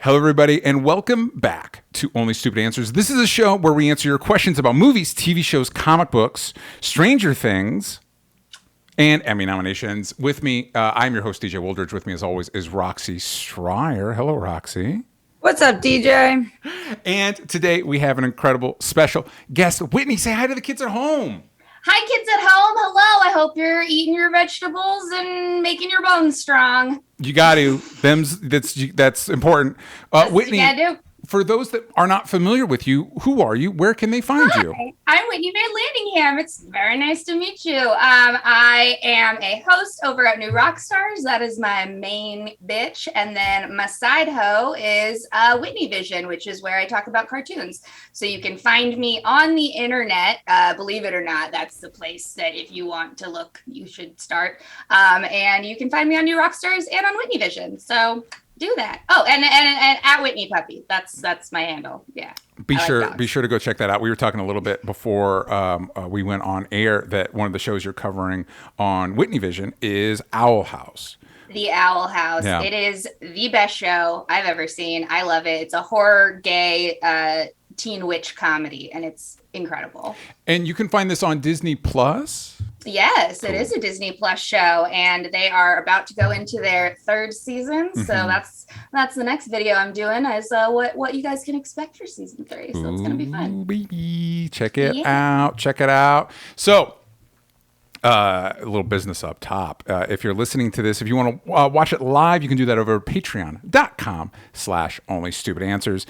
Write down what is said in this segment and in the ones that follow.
Hello, everybody, and welcome back to Only Stupid Answers. This is a show where we answer your questions about movies, TV shows, comic books, Stranger Things, and Emmy nominations. With me, I'm your host, DJ Woldridge. With me, as always, is Roxy Stryer. Hello, Roxy. What's up, DJ? And today we have an incredible special guest. Whitney, say hi to the kids at home. Hi, kids at home. Hello. I hope you're eating your vegetables and making your bones strong. You got to. That's important. Whitney, you gotta do. For those that are not familiar with you, who are you? Where can they find you? I'm Whitney Van Laningham. It's very nice to meet you. I am a host over at New Rockstars. That is my main bitch. And then my side hoe is Whitney Vision, which is where I talk about cartoons. So you can find me on the internet. Believe it or not, that's the place that if you want to look, you should start. And you can find me on New Rockstars and on Whitney Vision. So do that. Oh, and at Whitney Puppy. That's my handle. Yeah. Be sure to go check that out. We were talking a little bit before we went on air that one of the shows you're covering on Whitney Vision is Owl House. The Owl House. Yeah. It is the best show I've ever seen. I love it. It's a horror, gay, teen witch comedy, and it's incredible. And you can find this on Disney Plus. Yes, cool. It is a Disney Plus show, and they are about to go into their third season. Mm-hmm. So that's the next video I'm doing is what you guys can expect for season 3. So it's gonna be fun. Baby. Check it out. Check it out. So a little business up top. If you're listening to this, if you want to watch it live, you can do that over patreon.com/onlystupidanswers.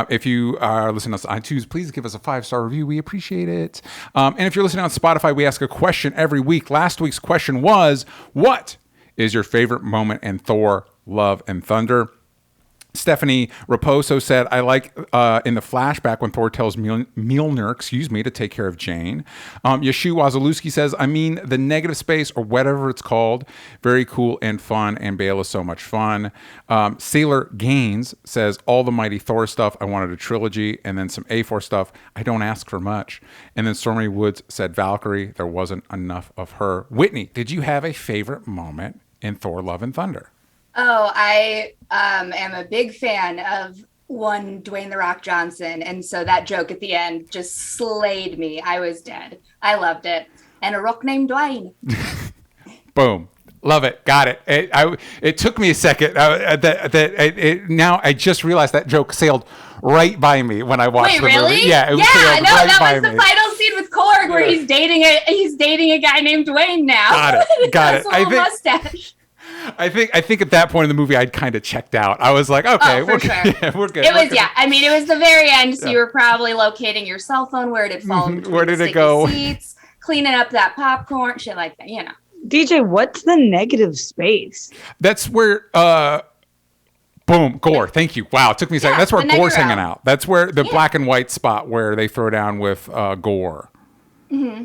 If you are listening to us on iTunes, please give us a 5-star review. We appreciate it. And if you're listening on Spotify, we ask a question every week. Last week's question was, what is your favorite moment in Thor, Love and Thunder? Stephanie Raposo said, I like in the flashback when Thor tells Mjolnir, to take care of Jane. Yeshu Wazalewski says, I mean, the negative space or whatever it's called, very cool and fun, and Bale is so much fun. Sailor Gaines says, all the Mighty Thor stuff, I wanted a trilogy, and then some A4 stuff, I don't ask for much. And then Stormy Woods said, Valkyrie, there wasn't enough of her. Whitney, did you have a favorite moment in Thor, Love and Thunder? Oh, I am a big fan of one Dwayne "The Rock" Johnson. And so that joke at the end just slayed me. I was dead. I loved it. And a rock named Dwayne. Boom. Love it. Got it. It took me a second. Now I just realized that joke sailed right by me when I watched the really? movie. Yeah, that was the final scene with Korg where he's dating a guy named Dwayne now. Got it. Mustache. I think at that point in the movie, I'd kind of checked out. I was like, okay, we're good. It was the very end. So you were probably locating your cell phone. Where did it fall? Where did it go? Seats, cleaning up that popcorn, shit like that, DJ, what's the negative space? That's where, boom, Gore. Thank you. Wow, it took me a second. That's where Gore's hanging out. That's where the black and white spot where they throw down with Gore. Mm-hmm.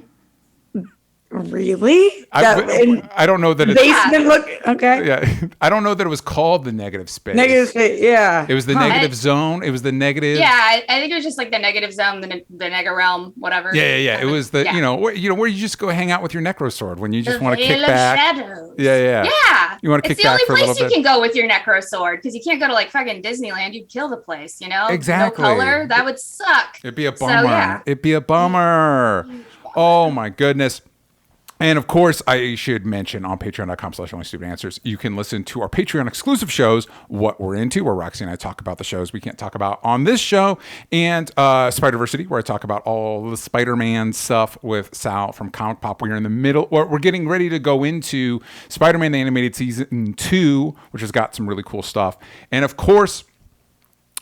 Really? I don't know that it's basement look. Okay. Yeah, I don't know that it was called the negative space. Negative space. Yeah. It was the negative zone. It was the negative. Yeah, I think it was just like the negative zone, the nega realm, whatever. Yeah. It was the where you just go hang out with your necro sword when you just want to kick back. Shadows. Yeah. You want to kick back for a little bit. It's the only place you can go with your necro sword because you can't go to like fucking Disneyland. You'd kill the place. Exactly. No color. That would suck. It'd be a bummer. It'd be a bummer. Oh my goodness. And of course, I should mention on patreon.com/onlystupidanswers, you can listen to our Patreon exclusive shows, What We're Into, where Roxy and I talk about the shows we can't talk about on this show, and Spider-Versity, where I talk about all the Spider-Man stuff with Sal from Comic Pop. We're in the middle, we're getting ready to go into Spider-Man the Animated Season 2, which has got some really cool stuff. And of course,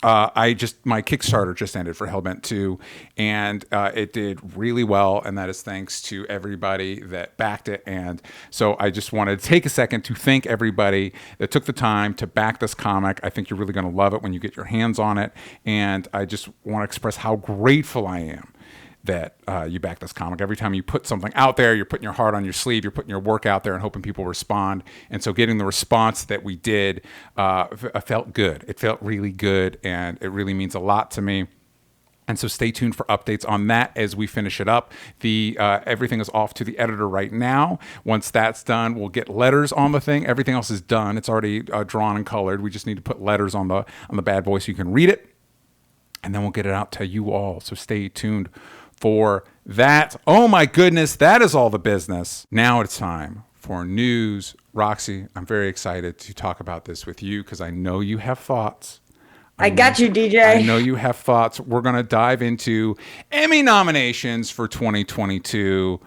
my Kickstarter just ended for Hellbent 2, and it did really well, and that is thanks to everybody that backed it. And so I just wanted to take a second to thank everybody that took the time to back this comic. I think you're really going to love it when you get your hands on it, and I just want to express how grateful I am that you back this comic. Every time you put something out there, you're putting your heart on your sleeve, you're putting your work out there and hoping people respond. And so getting the response that we did felt good. It felt really good, and it really means a lot to me. And so stay tuned for updates on that as we finish it up. Everything is off to the editor right now. Once that's done, we'll get letters on the thing. Everything else is done. It's already drawn and colored. We just need to put letters on the bad boy so you can read it. And then we'll get it out to you all. So stay tuned for that. Oh my goodness, that is all the business. Now it's time for news. Roxy, I'm very excited to talk about this with you because I know you have thoughts. I got you, DJ. I know you have thoughts. We're going to dive into Emmy nominations for 2022.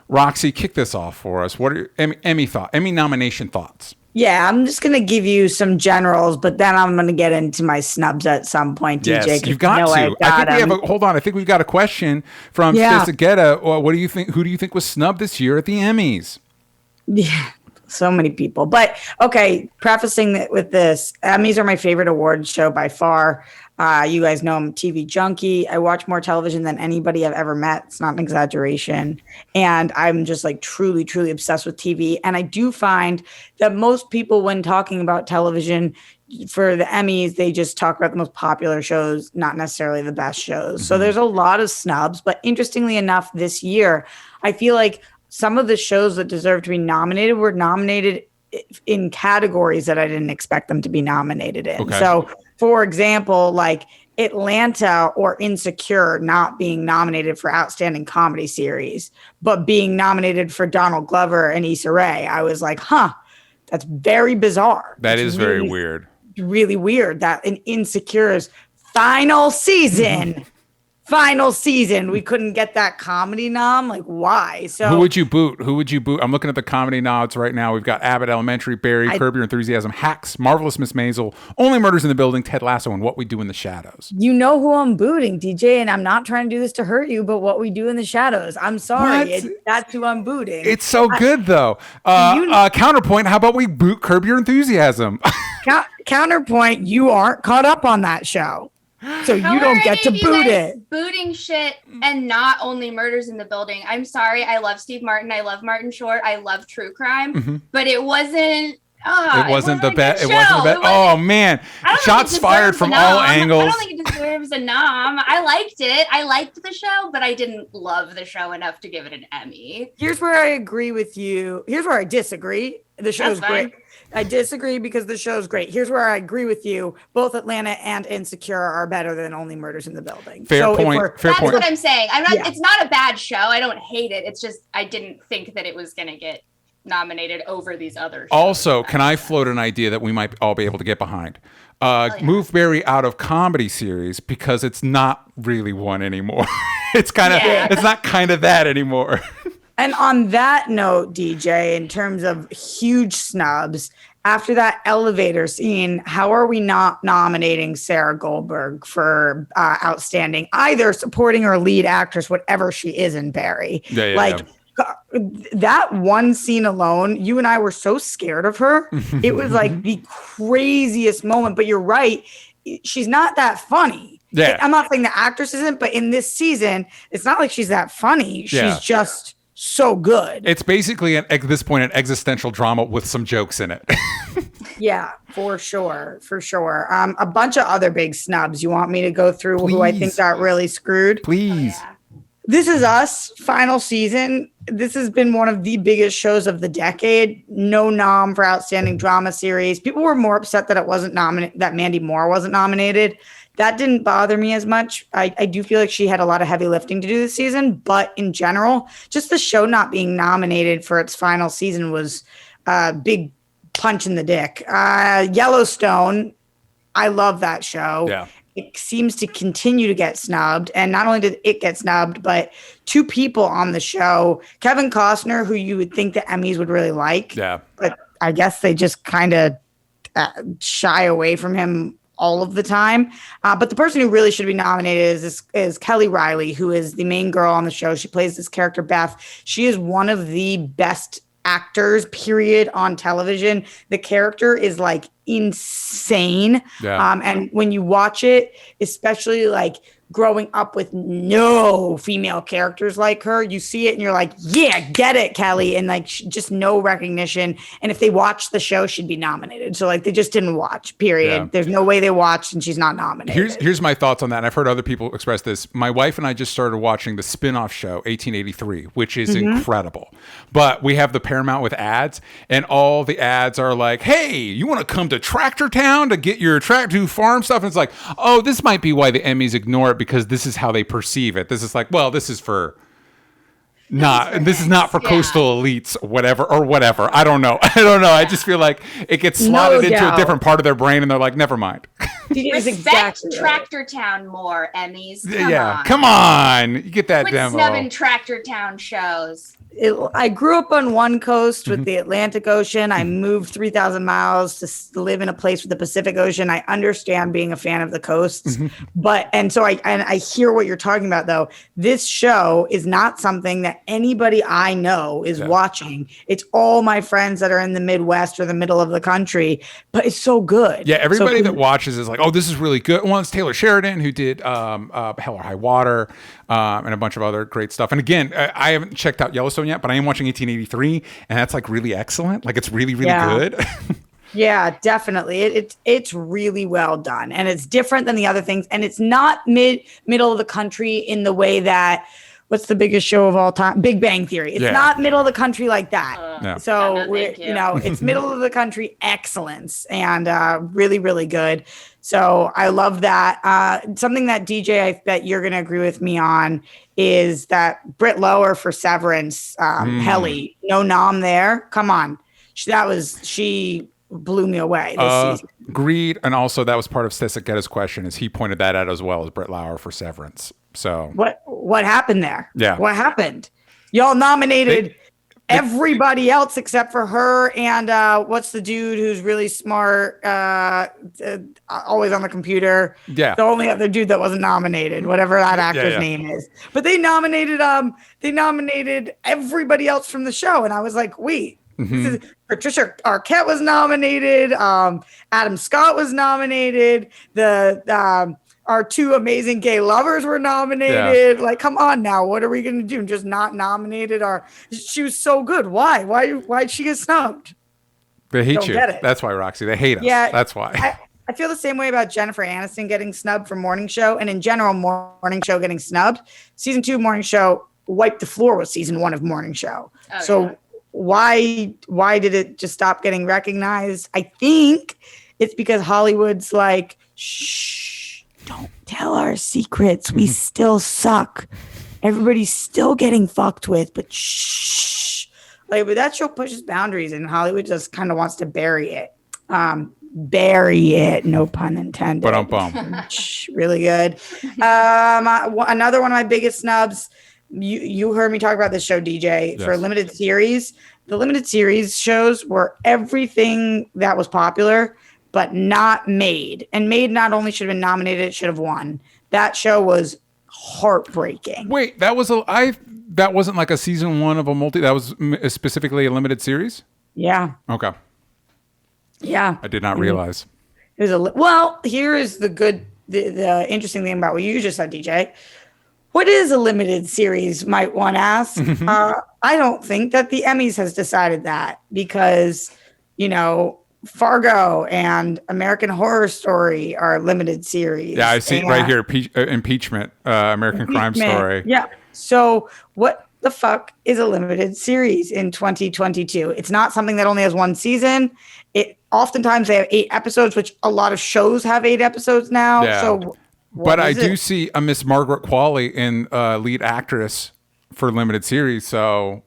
Roxy, kick this off for us. What are your Emmy nomination thoughts? Yeah, I'm just going to give you some generals, but then I'm going to get into my snubs at some point, DJ. Yes, you've got to. Hold on. I think we've got a question from Stisagetta. What do you think? Who do you think was snubbed this year at the Emmys? Yeah. So many people. But okay, prefacing it with this, Emmys are my favorite awards show by far. You guys know I'm a TV junkie. I watch more television than anybody I've ever met. It's not an exaggeration. And I'm just like truly, truly obsessed with TV. And I do find that most people, when talking about television for the Emmys, they just talk about the most popular shows, not necessarily the best shows. Mm-hmm. So there's a lot of snubs. But interestingly enough, this year, I feel like some of the shows that deserve to be nominated were nominated in categories that I didn't expect them to be nominated in. Okay. So, for example, like Atlanta or Insecure not being nominated for Outstanding Comedy Series, but being nominated for Donald Glover and Issa Rae. I was like, that's very bizarre. That is really, very weird. Really weird that in Insecure's final season, we couldn't get that comedy nom. Like, why? So who would you boot? I'm looking at the comedy nods right now. We've got Abbott Elementary, Barry, Curb Your Enthusiasm, Hacks, Marvelous Miss Maisel, Only Murders in the Building, Ted Lasso, and What We Do in the Shadows. You know who I'm booting, DJ, and I'm not trying to do this to hurt you, but What We Do in the Shadows. I'm sorry. That's who I'm booting. It's so good, though. Counterpoint, how about we boot Curb Your Enthusiasm? Counterpoint, you aren't caught up on that show. So you don't get to boot it. Booting shit and not Only Murders in the Building. I'm sorry. I love Steve Martin. I love Martin Short. I love true crime. But it wasn't. It wasn't the best. Oh man! Shots fired from all angles. I don't think it deserves a nom. I liked it. I liked the show, but I didn't love the show enough to give it an Emmy. Here's where I agree with you. Here's where I disagree. The show's great. I disagree because the show's great. Here's where I agree with you. Both Atlanta and Insecure are better than Only Murders in the Building. Fair point. That's what I'm saying. It's not a bad show. I don't hate it. It's just I didn't think that it was going to get nominated over these other shows. Also, can I float an idea that we might all be able to get behind? Move Barry out of comedy series because it's not really one anymore. It's not kind of that anymore. And on that note, DJ, in terms of huge snubs, after that elevator scene, how are we not nominating Sarah Goldberg for outstanding either supporting or lead actress, whatever she is in Barry? That one scene alone, you and I were so scared of her. It was like the craziest moment. But you're right. She's not that funny. Yeah. I'm not saying the actress isn't, but in this season, it's not like she's that funny. She's just so good. It's basically at this point an existential drama with some jokes in it. Yeah, for sure. A bunch of other big snubs. You want me to go through who I think got really screwed? Please. Oh, yeah. This Is Us final season. This has been one of the biggest shows of the decade. No nom for Outstanding Drama Series. People were more upset that it wasn't nominated, that Mandy Moore wasn't nominated. That didn't bother me as much. I do feel like she had a lot of heavy lifting to do this season, but in general, just the show not being nominated for its final season was a big punch in the dick. Yellowstone, I love that show. Yeah. It seems to continue to get snubbed. And not only did it get snubbed, but two people on the show, Kevin Costner, who you would think the Emmys would really like. Yeah. But I guess they just kind of shy away from him all of the time. But the person who really should be nominated is Kelly Riley, who is the main girl on the show. She plays this character, Beth. She is one of the best actors, period, on television. The character is like insane. Yeah. And when you watch it, especially like growing up with no female characters like her. You see it and you're like, yeah, get it, Kelly. And like, just no recognition. And if they watched the show, she'd be nominated. So like, they just didn't watch, period. Yeah. There's no way they watched and she's not nominated. Here's my thoughts on that. And I've heard other people express this. My wife and I just started watching the spin-off show 1883, which is incredible. But we have the Paramount with ads, and all the ads are like, hey, you want to come to Tractor Town to get your tractor farm stuff? And it's like, oh, this might be why the Emmys ignore it, because this is how they perceive it. This is like, well, this is for this is not for coastal elites, whatever. I don't know. I just feel like it gets slotted into a different part of their brain, and they're like, never mind. Respect Tractor Town more, Emmys. Come on. You get that Quit demo. snubbing Tractor Town shows. I grew up on one coast with the Atlantic Ocean. I moved 3,000 miles to live in a place with the Pacific Ocean. I understand being a fan of the coasts, so I hear what you're talking about though. This show is not something that anybody I know is watching. It's all my friends that are in the Midwest or the middle of the country, but it's so good. Yeah, everybody that watches is like, oh, this is really good. Well, it's Taylor Sheridan who did Hell or High Water and a bunch of other great stuff. And again, I haven't checked out Yellowstone yet, but I am watching 1883, and that's like really excellent. Like, it's really, really good. Yeah, definitely. It's really well done, and it's different than the other things, and it's not middle of the country in the way that, what's the biggest show of all time? Big Bang Theory. It's not middle of the country like that. So it's middle of the country excellence, and really, really good. So I love that. Something that DJ, I bet you're going to agree with me on, is that Britt Lower for Severance, Helly, no nom there. Come on. She blew me away this season. Agreed. And also that was part of Stesica's question, is he pointed that out as well, as Britt Lower for Severance. So what happened there? Yeah. What happened? Y'all nominated everybody else except for her and what's the dude who's really smart, always on the computer. Yeah. The only other dude that wasn't nominated, whatever that actor's name is. But they nominated everybody else from the show, and I was like, wait. Patricia Arquette was nominated. Adam Scott was nominated. Our two amazing gay lovers were nominated. Like, come on now. What are we going to do? Just not nominated? She was so good. Why? Why'd she get snubbed? They hate you. That's why, Roxy. They hate us. Yeah, that's why. I feel the same way about Jennifer Aniston getting snubbed for Morning Show, and in general, Morning Show getting snubbed. Season 2 Morning Show wiped the floor with season 1 of Morning Show. Why did it just stop getting recognized? I think it's because Hollywood's like, shh, don't tell our secrets. We still suck. Everybody's still getting fucked with, but shh. But that show pushes boundaries, and Hollywood just kind of wants to bury it. Bury it, no pun intended. But really good. Another one of my biggest snubs. You heard me talk about this show, DJ, for a limited series. The limited series shows were everything that was popular, but not Made. And Made not only should have been nominated, it should have won. That show was heartbreaking. Wait, that wasn't like a season 1 of a multi. That was specifically a limited series? Yeah. Okay. Yeah. I did not realize. It was here is the interesting thing about what you just said, DJ. What is a limited series, might one ask? I don't think that the Emmys has decided that, because, Fargo and American Horror Story are limited series. Yeah, I see right here, Impeachment, American Crime Story. Yeah. So what the fuck is a limited series in 2022? It's not something that only has one season. Oftentimes they have 8 episodes, which a lot of shows have 8 episodes now. Yeah. So but I do see a Miss Margaret Qualley in lead actress for limited series. So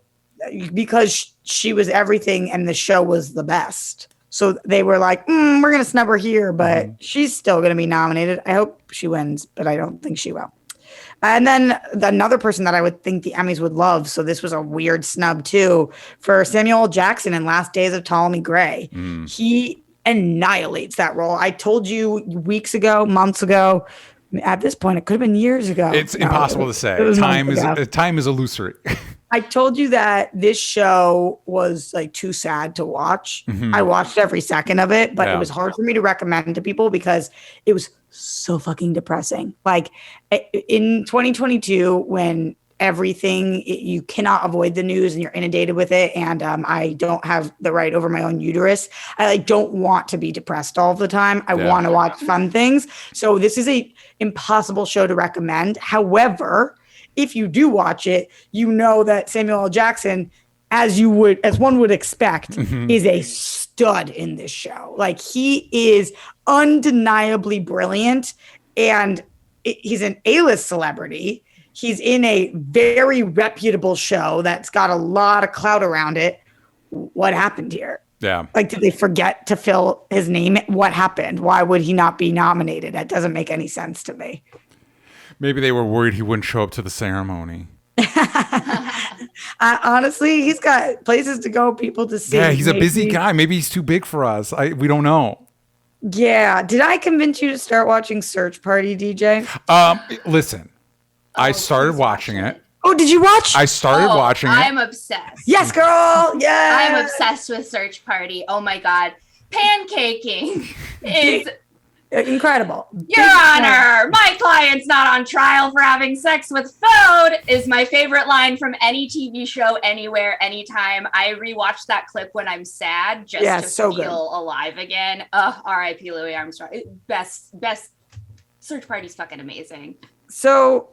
because she was everything and the show was the best. So they were like, we're going to snub her here, but she's still going to be nominated. I hope she wins, but I don't think she will. And then another person that I would think the Emmys would love, so this was a weird snub too, for Samuel L. Jackson in Last Days of Ptolemy Gray. He annihilates that role. I told you weeks ago, months ago. At this point, it could have been years ago. It's impossible to say. Time is illusory. I told you that this show was like too sad to watch. I watched every second of it, but it was hard for me to recommend to people because it was so fucking depressing. Like in 2022, when you cannot avoid the news and you're inundated with it, and I don't have the right over my own uterus. I like don't want to be depressed all the time. I want to watch fun things. So this is a impossible show to recommend. However, if you do watch it, you know that Samuel L. Jackson, as one would expect, is a stud in this show. Like he is undeniably brilliant, and he's an A-list celebrity. He's in a very reputable show that's got a lot of clout around it. What happened here? Yeah. Like, did they forget to fill his name? What happened? Why would he not be nominated? That doesn't make any sense to me. Maybe they were worried he wouldn't show up to the ceremony. Honestly, he's got places to go, people to see. Yeah, he's a busy guy. Maybe he's too big for us. We don't know. Yeah. Did I convince you to start watching Search Party, DJ? Listen, I started watching it. Oh, did you watch? I started watching it. I'm obsessed. Yes, girl. Yeah. I'm obsessed with Search Party. Oh my God. Pancaking is incredible. Your Honor, my client's not on trial for having sex with food is my favorite line from any TV show, anywhere, anytime. I rewatch that clip when I'm sad just to feel alive again. R.I.P. Louis Armstrong. Best. Search Party's fucking amazing. So,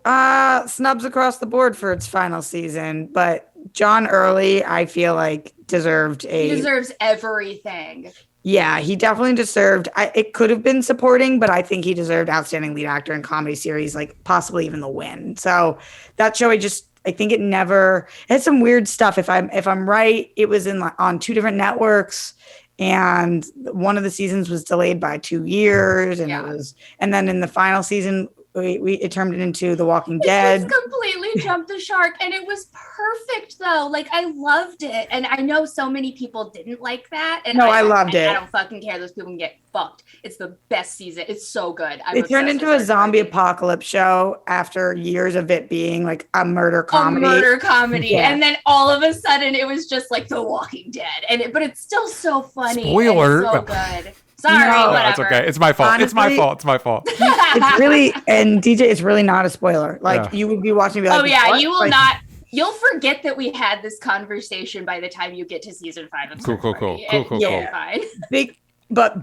snubs across the board for its final season, but John Early, I feel like he deserves everything. Yeah, he definitely deserved. It could have been supporting, but I think he deserved outstanding lead actor in comedy series, like possibly even the win. So that show, I think it had some weird stuff. If I'm right, it was on two different networks, and one of the seasons was delayed by 2 years, and and then in the final season, it turned it into The Walking Dead. It completely jumped the shark, and it was perfect though. Like I loved it, and I know so many people didn't like that. And I loved it. I don't fucking care. Those people can get fucked. It's the best season. It's so good. It turned into a zombie apocalypse show after years of it being like a murder comedy. Yeah. And then all of a sudden, it was just like The Walking Dead, but it's still so funny. Spoiler. And so good. Sorry, whatever. It's okay. It's my fault. Honestly, it's my fault. It's really, and DJ, it's really not a spoiler. Like you would be watching and be like, oh yeah, what? you will not. You'll forget that we had this conversation by the time you get to season 5 of Search Party. Cool. Fine.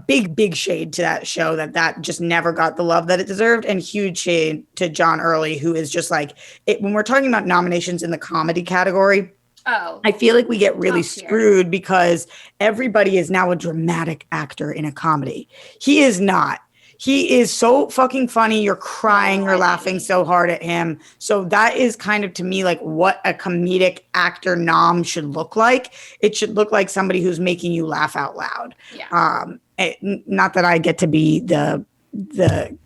Big shade to that show that just never got the love that it deserved, and huge shade to John Early, who is just like when we're talking about nominations in the comedy category. Oh, I feel like we get really screwed because everybody is now a dramatic actor in a comedy. He is not. He is so fucking funny. You're crying, you're laughing so hard at him. So that is kind of, to me, like what a comedic actor nom should look like. It should look like somebody who's making you laugh out loud. Yeah. Not that I get to be the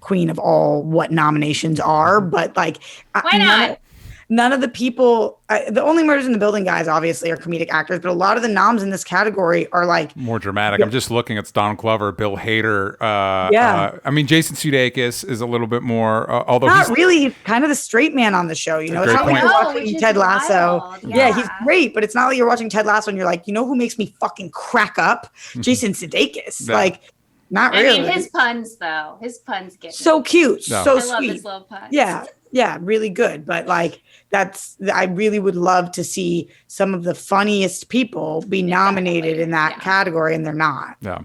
queen of all what nominations are, but like why not? None of the people, the only Murders in the Building guys obviously are comedic actors, but a lot of the noms in this category are like more dramatic. I'm just looking at Don Glover, Bill Hader. I mean, Jason Sudeikis is a little bit more, although not really kind of the straight man on the show. You know, it's not like you're watching Ted Lasso. Yeah, he's great, but it's not like you're watching Ted Lasso and you're like, you know who makes me fucking crack up? Jason Sudeikis. Like, not really. I mean, his puns though. His puns get so cute, so I sweet. love his little puns. Yeah, really good. But like, I really would love to see some of the funniest people be nominated in that category, and they're not. Yeah.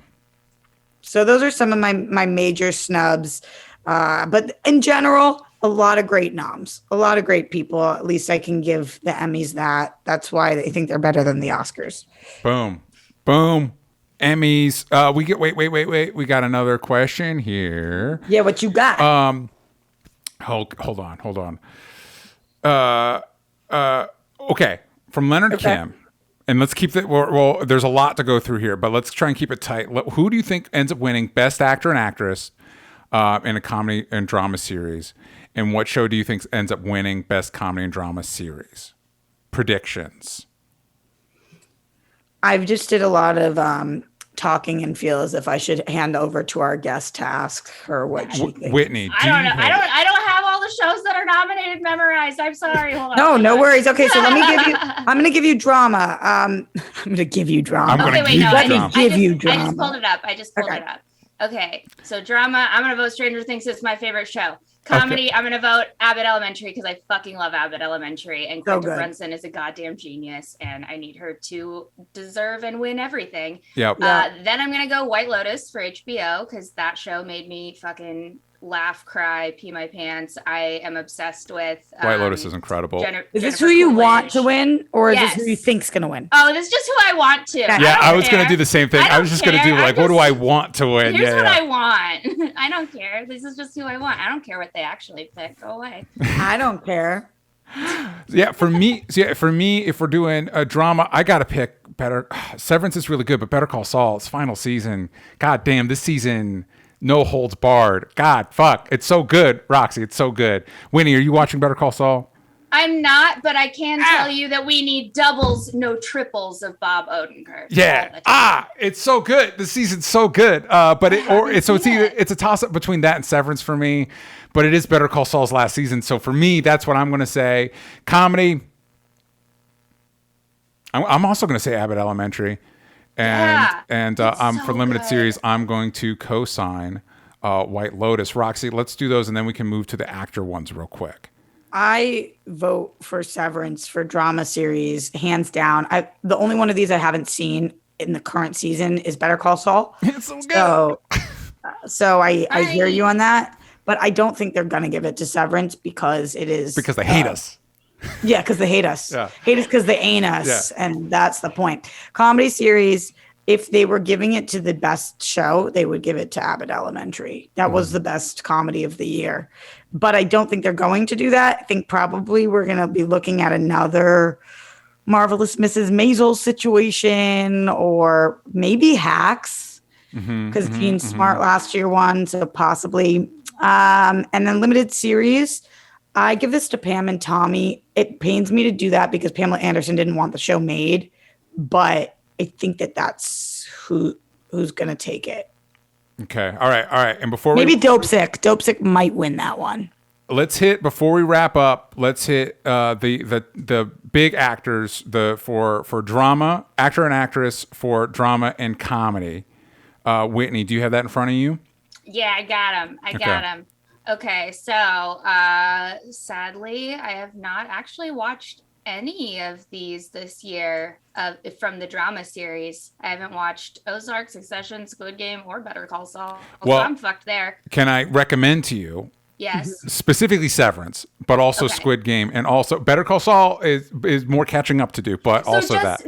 So those are some of my major snubs. But in general, a lot of great noms, a lot of great people. At least I can give the Emmys that. That's why they think they're better than the Oscars. Boom. Emmys. Wait. We got another question here. Yeah, what you got? Hold on. Okay. From Leonard Kim. And let's keep it. Well, there's a lot to go through here, but let's try and keep it tight. Who do you think ends up winning Best Actor and Actress in a comedy and drama series? And what show do you think ends up winning Best Comedy and Drama Series? Predictions. I've just did a lot of talking and feel as if I should hand over to our guest to ask her what she thinks. Whitney, I don't know. I don't have all the shows that are nominated memorized. I'm sorry. Hold on. No worries. Okay, so let me give you. I'm going to give you drama. I'm going to give you drama. Let me give you drama. I just pulled it up. it up. Okay, so drama. I'm going to vote Stranger Things. It's my favorite show. Comedy, okay. I'm going to vote Abbott Elementary because I fucking love Abbott Elementary. And Quinta Brunson is a goddamn genius. And I need her to deserve and win everything. Yep. Then I'm going to go White Lotus for HBO because that show made me fucking laugh, cry, pee my pants. I am obsessed with White Lotus is incredible. Is this who you want to win, or is this who you think's gonna win? Oh, this is just who I want to. Yeah, I was gonna do the same thing. I was just gonna do like, what do I want to win? Here's what I want. I don't care. This is just who I want. I don't care what they actually pick. Go away. I don't care. For me, if we're doing a drama, I gotta pick better. Severance is really good, but Better Call Saul, it's final season. God damn, this season. No holds barred. God, fuck. It's so good, Roxy. It's so good. Winnie, are you watching Better Call Saul? I'm not, but I can tell you that we need doubles, no triples of Bob Odenkirk. Yeah. It's so good. The season's so good. It's a toss up between that and Severance for me, but it is Better Call Saul's last season. So for me, that's what I'm going to say. Comedy. I'm also going to say Abbott Elementary. For limited series, I'm going to co-sign White Lotus. Roxy, let's do those, and then we can move to the actor ones real quick. I vote for Severance for drama series, hands down. The only one of these I haven't seen in the current season is Better Call Saul. It's so good. So I hear you on that, but I don't think they're going to give it to Severance because it is... Because they hate us. Yeah, because they hate us. Yeah. Hate us because they ain't us. Yeah. And that's the point. Comedy series, if they were giving it to the best show, they would give it to Abbott Elementary. That was the best comedy of the year. But I don't think they're going to do that. I think probably we're going to be looking at another Marvelous Mrs. Maisel situation, or maybe Hacks, because Gene Smart last year won, so possibly. And then limited series, I give this to Pam and Tommy. It pains me to do that because Pamela Anderson didn't want the show made, but I think that's who's going to take it. Okay. All right. And before maybe Dopesick might win that one. Before we wrap up, let's hit the big actors for drama, actor and actress for drama and comedy. Whitney, do you have that in front of you? Yeah, I got him. Got him. Okay, so sadly, I have not actually watched any of these this year from the drama series. I haven't watched Ozark, Succession, Squid Game, or Better Call Saul. Well, so I'm fucked there. Can I recommend to you? Yes. Specifically Severance, but also Squid Game, and also Better Call Saul is more catching up to do, but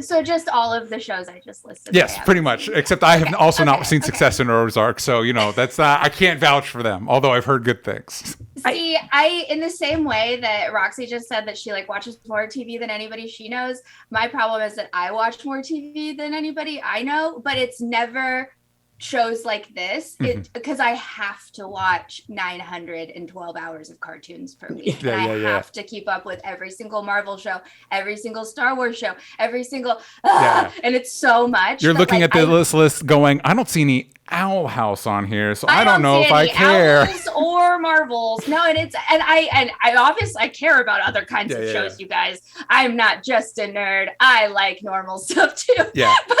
So just all of the shows I just listed. Yes, pretty much. Except I have also not seen Succession or Ozark, so that's I can't vouch for them. Although I've heard good things. See, I in the same way that Roxy just said that she watches more TV than anybody she knows. My problem is that I watch more TV than anybody I know, but it's never shows like this because I have to watch 912 hours of cartoons per week. I have to keep up with every single Marvel show, every single Star Wars show, every single and it's so much. You're looking at the list going, I don't see any Owl House on here, so I don't know if I care. Owls or Marvels. No, and I obviously care about other kinds of shows, you guys. I'm not just a nerd. I like normal stuff too. Yeah. But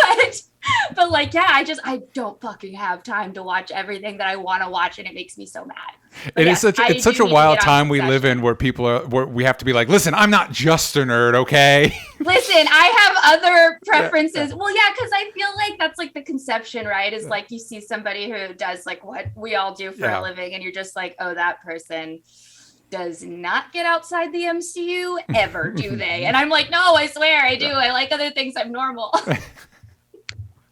I don't fucking have time to watch everything that I want to watch, and it makes me so mad. It's such a wild time we live in where we have to be like, listen, I'm not just a nerd, okay? Listen, I have other preferences. Yeah. Well, because I feel like that's the conception, right? Is you see somebody who does what we all do for a living, and you're just like, oh, that person does not get outside the MCU ever, do they? And I'm like, no, I swear I do. I like other things. I'm normal.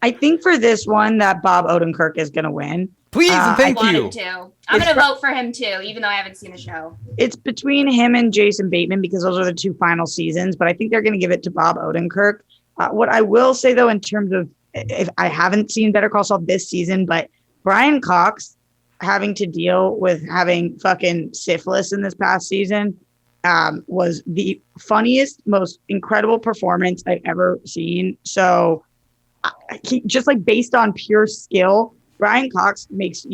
I think for this one that Bob Odenkirk is going to win. Please and thank you. I want him to. I'm going to vote for him too, even though I haven't seen the show. It's between him and Jason Bateman because those are the two final seasons, but I think they're going to give it to Bob Odenkirk. What I will say though, in terms of, if I haven't seen Better Call Saul this season, but Brian Cox having to deal with having fucking syphilis in this past season was the funniest, most incredible performance I've ever seen. So just like based on pure skill, Brian Cox makes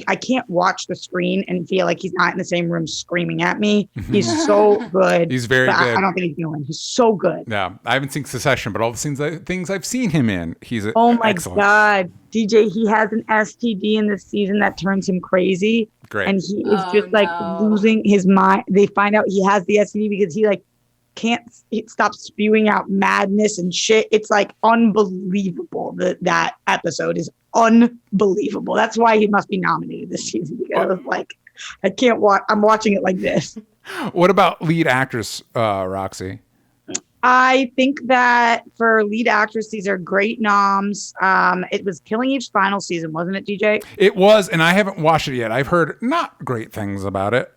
I can't watch the screen and feel like he's not in the same room screaming at me. He's so good. He's very good. I don't think he's doing. He's so good. Yeah, I haven't seen Succession, but all the things I've seen him in, he's excellent. God, DJ, he has an STD in this season that turns him crazy. Great. And he is just like losing his mind. They find out he has the STD because he like can't stop spewing out madness and shit. It's like unbelievable. That episode is unbelievable. That's why he must be nominated this season, because like I can't watch. I'm watching it like this. What about lead actress, Roxy? I think that for lead actress, these are great noms. It was Killing Eve's final season, wasn't it, DJ? It was, and I haven't watched it yet. I've heard not great things about it.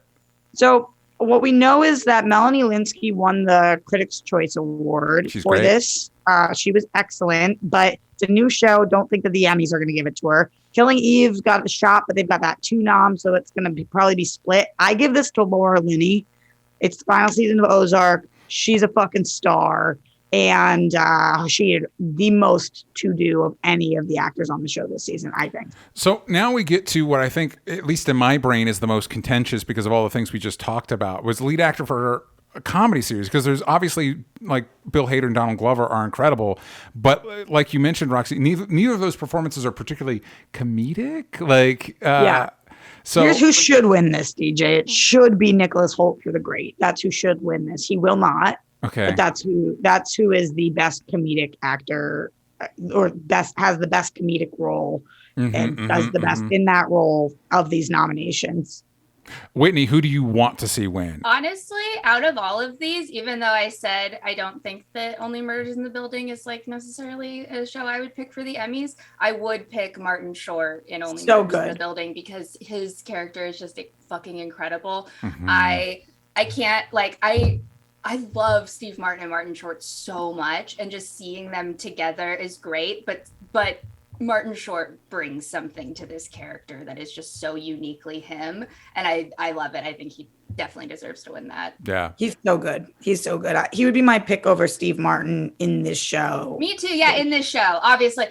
So what we know is that Melanie Lynskey won the Critics' Choice Award for this. She was excellent, but it's a new show. Don't think that the Emmys are going to give it to her. Killing Eve's got a shot, but they've got that 2 noms, so it's going to probably be split. I give this to Laura Linney. It's the final season of Ozark. She's a fucking star, and she had the most to do of any of the actors on the show this season, I think. So now we get to what I think, at least in my brain, is the most contentious because of all the things we just talked about, was lead actor for a comedy series, because there's obviously, like, Bill Hader and Donald Glover are incredible, but like you mentioned, Roxy, neither of those performances are particularly comedic. Like, yeah. So here's who should win this, DJ. It should be Nicholas Hoult for The Great. That's who should win this. He will not. Okay. But that's who is the best comedic actor, or has the best comedic role, and does the best in that role of these nominations. Whitney, who do you want to see win? Honestly, out of all of these, even though I said I don't think that Only Murders in the Building is like necessarily a show I would pick for the Emmys, I would pick Martin Short in Only Murders in the Building, because his character is just fucking incredible. I can't, like, I love Steve Martin and Martin Short so much, and just seeing them together is great, but Martin Short brings something to this character that is just so uniquely him, and I love it. I think he definitely deserves to win that. Yeah. He's so good. He's so good. He would be my pick over Steve Martin in this show. Me too. Yeah, in this show. Obviously,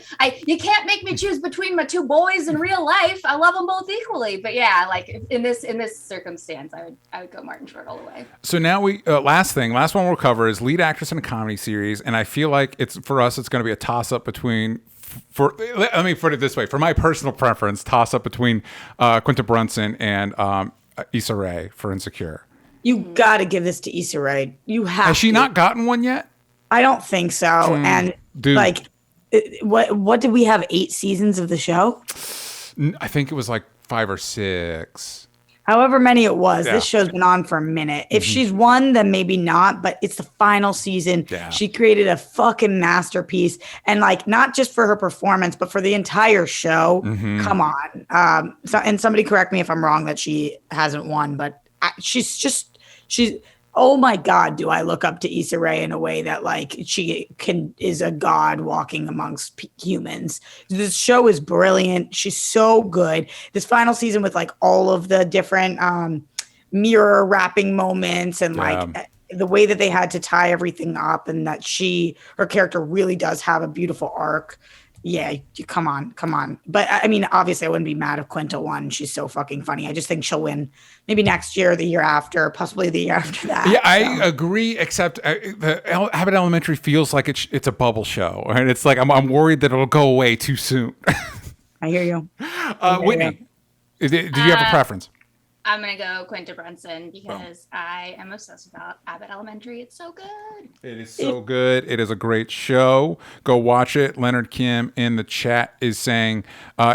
you can't make me choose between my 2 boys in real life. I love them both equally. But yeah, like in this circumstance, I would go Martin Short all the way. So now we last one we'll cover is lead actress in a comedy series, and I feel like it's going to be a toss up between. Let me put it this way: for my personal preference, toss up between Quinta Brunson and Issa Rae for Insecure. You got to give this to Issa Rae. You have. Has she not gotten one yet? I don't think so. And like, what did we have? 8 seasons of the show? I think it was like 5 or 6. However many it was, This show's been on for a minute. If she's won, then maybe not, but it's the final season. Yeah. She created a fucking masterpiece. And like, not just for her performance, but for the entire show. Come on. And somebody correct me if I'm wrong that she hasn't won, but she's oh my God, do I look up to Issa Rae in a way that like she is a god walking amongst humans. This show is brilliant. She's so good. This final season with like all of the different mirror wrapping moments and like the way that they had to tie everything up, and that her character really does have a beautiful arc. Yeah, come on. But I mean, obviously I wouldn't be mad if Quinta won. She's so fucking funny. I just think she'll win maybe next year or the year after, possibly the year after that. Yeah, I agree, except Abbott Elementary feels like it's a bubble show. And it's like, I'm worried that it'll go away too soon. I hear you. Whitney, do you have a preference? I'm going to go Quinta Brunson because I am obsessed with Abbott Elementary. It's so good. It is so good. It is a great show. Go watch it. Leonard Kim in the chat is saying,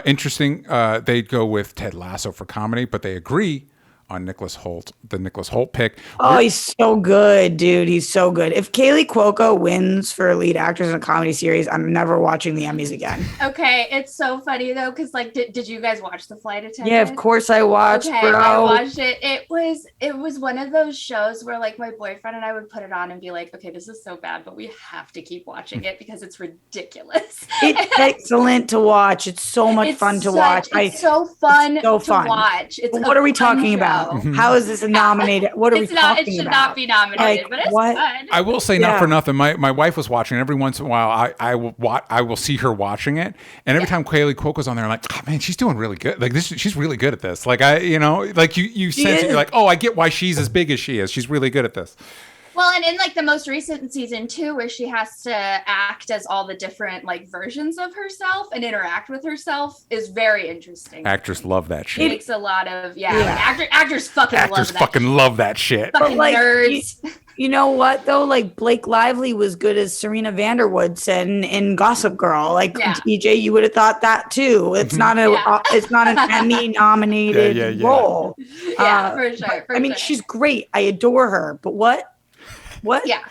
interesting, they'd go with Ted Lasso for comedy, but they agree on Nicholas Hoult, the Nicholas Hoult pick. Oh, he's so good, dude. He's so good. If Kaylee Cuoco wins for lead actress in a comedy series, I'm never watching the Emmys again. Okay, it's so funny though, because like, did you guys watch The Flight Attendant? Yeah, of course I watched, bro. I watched it. It was one of those shows where like my boyfriend and I would put it on and be like, okay, this is so bad, but we have to keep watching it because it's ridiculous. It's excellent to watch. It's so much fun to watch. It's so fun to watch. What are we talking about? No. How is this nominated? What are we It's not. talking It should about? not be nominated, but it's what? fun. I will say, not for nothing. My wife was watching. Every once in a while, I will see her watching it, and every time Kaylee Cuoco's on there, I'm like, oh, man, she's doing really good. Like this, she's really good at this. Like you sense it. You're like, oh, I get why she's as big as she is. She's really good at this. Well, and in like the most recent season 2, where she has to act as all the different like versions of herself and interact with herself, is very interesting. Actors love that shit. It makes a lot of like, actors fucking love that shit. Fucking like, nerds. You know what though? Like Blake Lively was good as Serena Vanderwood said in Gossip Girl. Like DJ, you would have thought that too. It's not it's not an Emmy nominated role. Yeah, for sure. I mean, she's great. I adore her. But what? Yeah.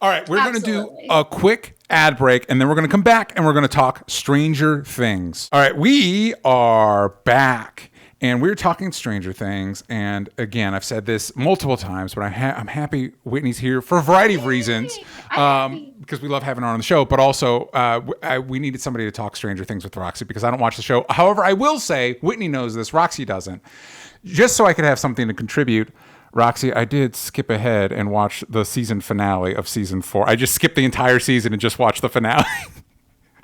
All right, we're going to do a quick ad break, and then we're going to come back, and we're going to talk Stranger Things. All right, we are back, and we're talking Stranger Things. And again, I've said this multiple times, but I'm happy Whitney's here for a variety of reasons, because we love having her on the show, but also we needed somebody to talk Stranger Things with Roxy, because I don't watch the show. However, I will say, Whitney knows this, Roxy doesn't. Just so I could have something to contribute, Roxy, I did skip ahead and watch the season finale of season 4. I just skipped the entire season and just watched the finale.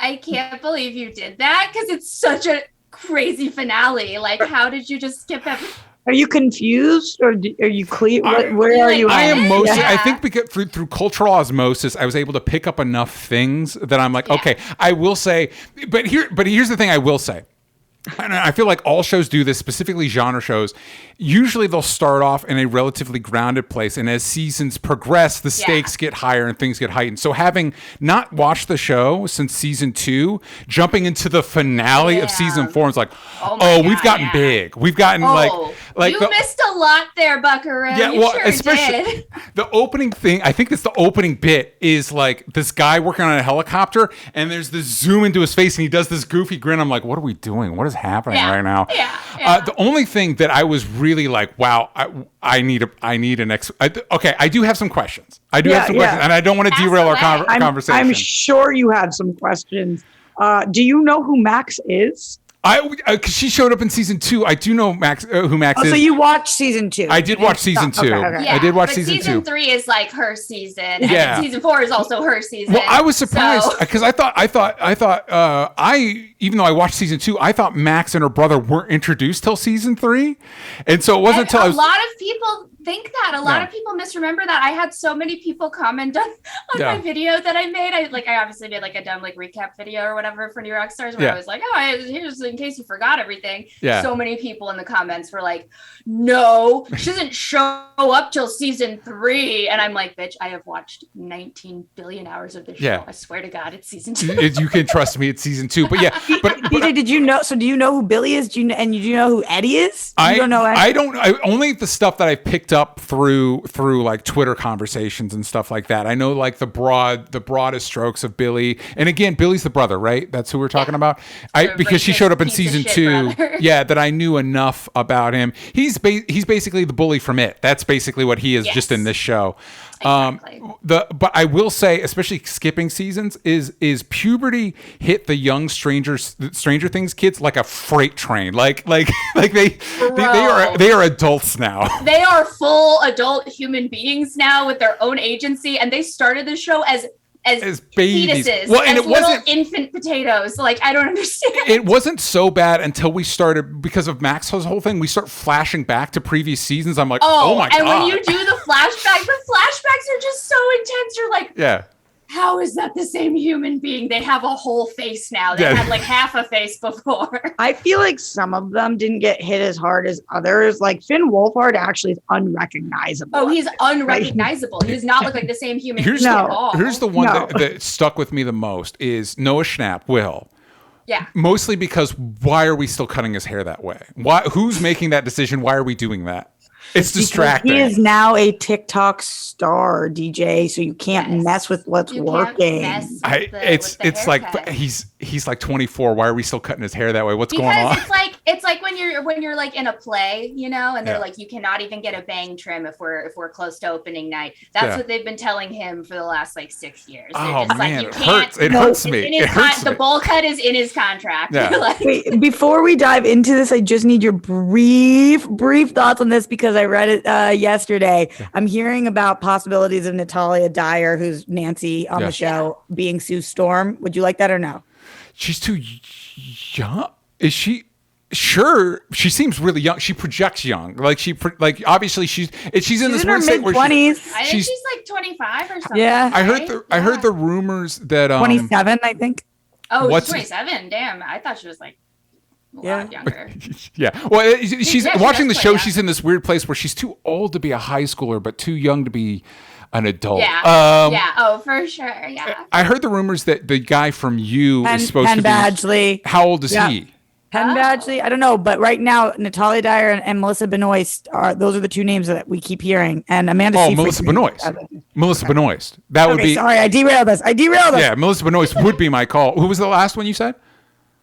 I can't believe you did that, because it's such a crazy finale. Like, how did you just skip it? Are you confused or are you clear? Where are you? I am mostly. I think because through cultural osmosis, I was able to pick up enough things that I'm like, okay, I will say. But here's the thing, I will say. And I feel like all shows do this, specifically genre shows. Usually they'll start off in a relatively grounded place, and as seasons progress, the stakes get higher and things get heightened. So having not watched the show since season 2, jumping into the finale of season 4, it's like, we've gotten big. We've gotten like you missed a lot there, Buckaroo. Yeah, you well, sure especially did. The opening thing. I think it's the opening bit is like this guy working on a helicopter, and there's this zoom into his face, and he does this goofy grin. I'm like, what are we doing? What is happening right now? The only thing that I was really like, wow, I need an okay, I do have some questions. And I don't want to derail our conversation. I'm sure you have some questions. Do you know who Max is? Cause she showed up in season 2. I do know who Max is. So you watched season 2? I did watch season 2. Okay. Yeah, I did watch season 2. Season 3 is like her season, and then season 4 is also her season. Well, I was surprised because I thought even though I watched season 2, I thought Max and her brother weren't introduced till season 3, and so it wasn't until a lot of people think that. A lot of people misremember that. I had so many people comment on my video that I made. I obviously made like a dumb like recap video or whatever for New Rock Stars where I was like, here's in case you forgot everything. Yeah. So many people in the comments were like, no, she doesn't show up till season 3. And I'm like, bitch, I have watched 19 billion hours of this show. I swear to God, it's season 2. You can trust me, it's season 2. But DJ, did you know? So do you know who Billy is? Do you know who Eddie is? I don't know. I only the stuff that I picked up through like Twitter conversations and stuff like that. I know like the broadest strokes of Billy. And again, Billy's the brother, right? That's who we're talking about. Because she showed up in season 2. Yeah, that I knew enough about him. He's basically the bully from It. That's basically what he is just in this show. Exactly. But I will say, especially skipping seasons, is puberty hit the young Stranger Things kids like a freight train. Like they are adults now. They are full adult human beings now with their own agency, and they started the show as babies. Fetuses, well, and it wasn't infant potatoes. Like, I don't understand. It wasn't so bad until we started, because of Maxwell's whole thing, we start flashing back to previous seasons. I'm like, oh my God. And when you do the flashbacks are just so intense. You're like, how is that the same human being? They have a whole face now. They had like half a face before. I feel like some of them didn't get hit as hard as others. Like Finn Wolfhard actually is unrecognizable. Oh, he's unrecognizable. He does not look like the same human being at all. Here's the one that stuck with me the most is Noah Schnapp, Will. Yeah. Mostly because why are we still cutting his hair that way? Who's making that decision? Why are we doing that? It's distracting. He is now a TikTok star, DJ, so you can't mess with what's working. It's like he's he's like 24. Why are we still cutting his hair that way? What's going on? It's like when you're like in a play, you know, and they're like, you cannot even get a bang trim if we're close to opening night. That's what they've been telling him for the last like 6 years. Oh just man, like, it hurts. It hurts me. The bowl cut is in his contract. Yeah. Like, Wait, before we dive into this, I just need your brief thoughts on this because I read it yesterday. I'm hearing about possibilities of Natalia Dyer, who's Nancy on the show, being Sue Storm. Would you like that or no? She's too young. Is she? Sure, she seems really young. She projects young. Like obviously she's in this her weird state where mid-20s. I think she's like 25 or something. Yeah, I heard the rumors that 27, I think. Oh, she's 27. Damn, I thought she was like a lot younger. Yeah. Well, she's watching the show. Young. She's in this weird place where she's too old to be a high schooler, but too young to be an adult. Yeah. Oh, for sure. Yeah. I heard the rumors that the guy from You is supposed to be. Badgley. How old is he? Penn Badgley, I don't know, but right now Natalia Dyer and Melissa Benoist those are the two names that we keep hearing. And Amanda Seyfried. Melissa Benoist. Melissa Benoist. That would be. Sorry, I derailed us. Yeah, Melissa Benoist would be my call. Who was the last one you said?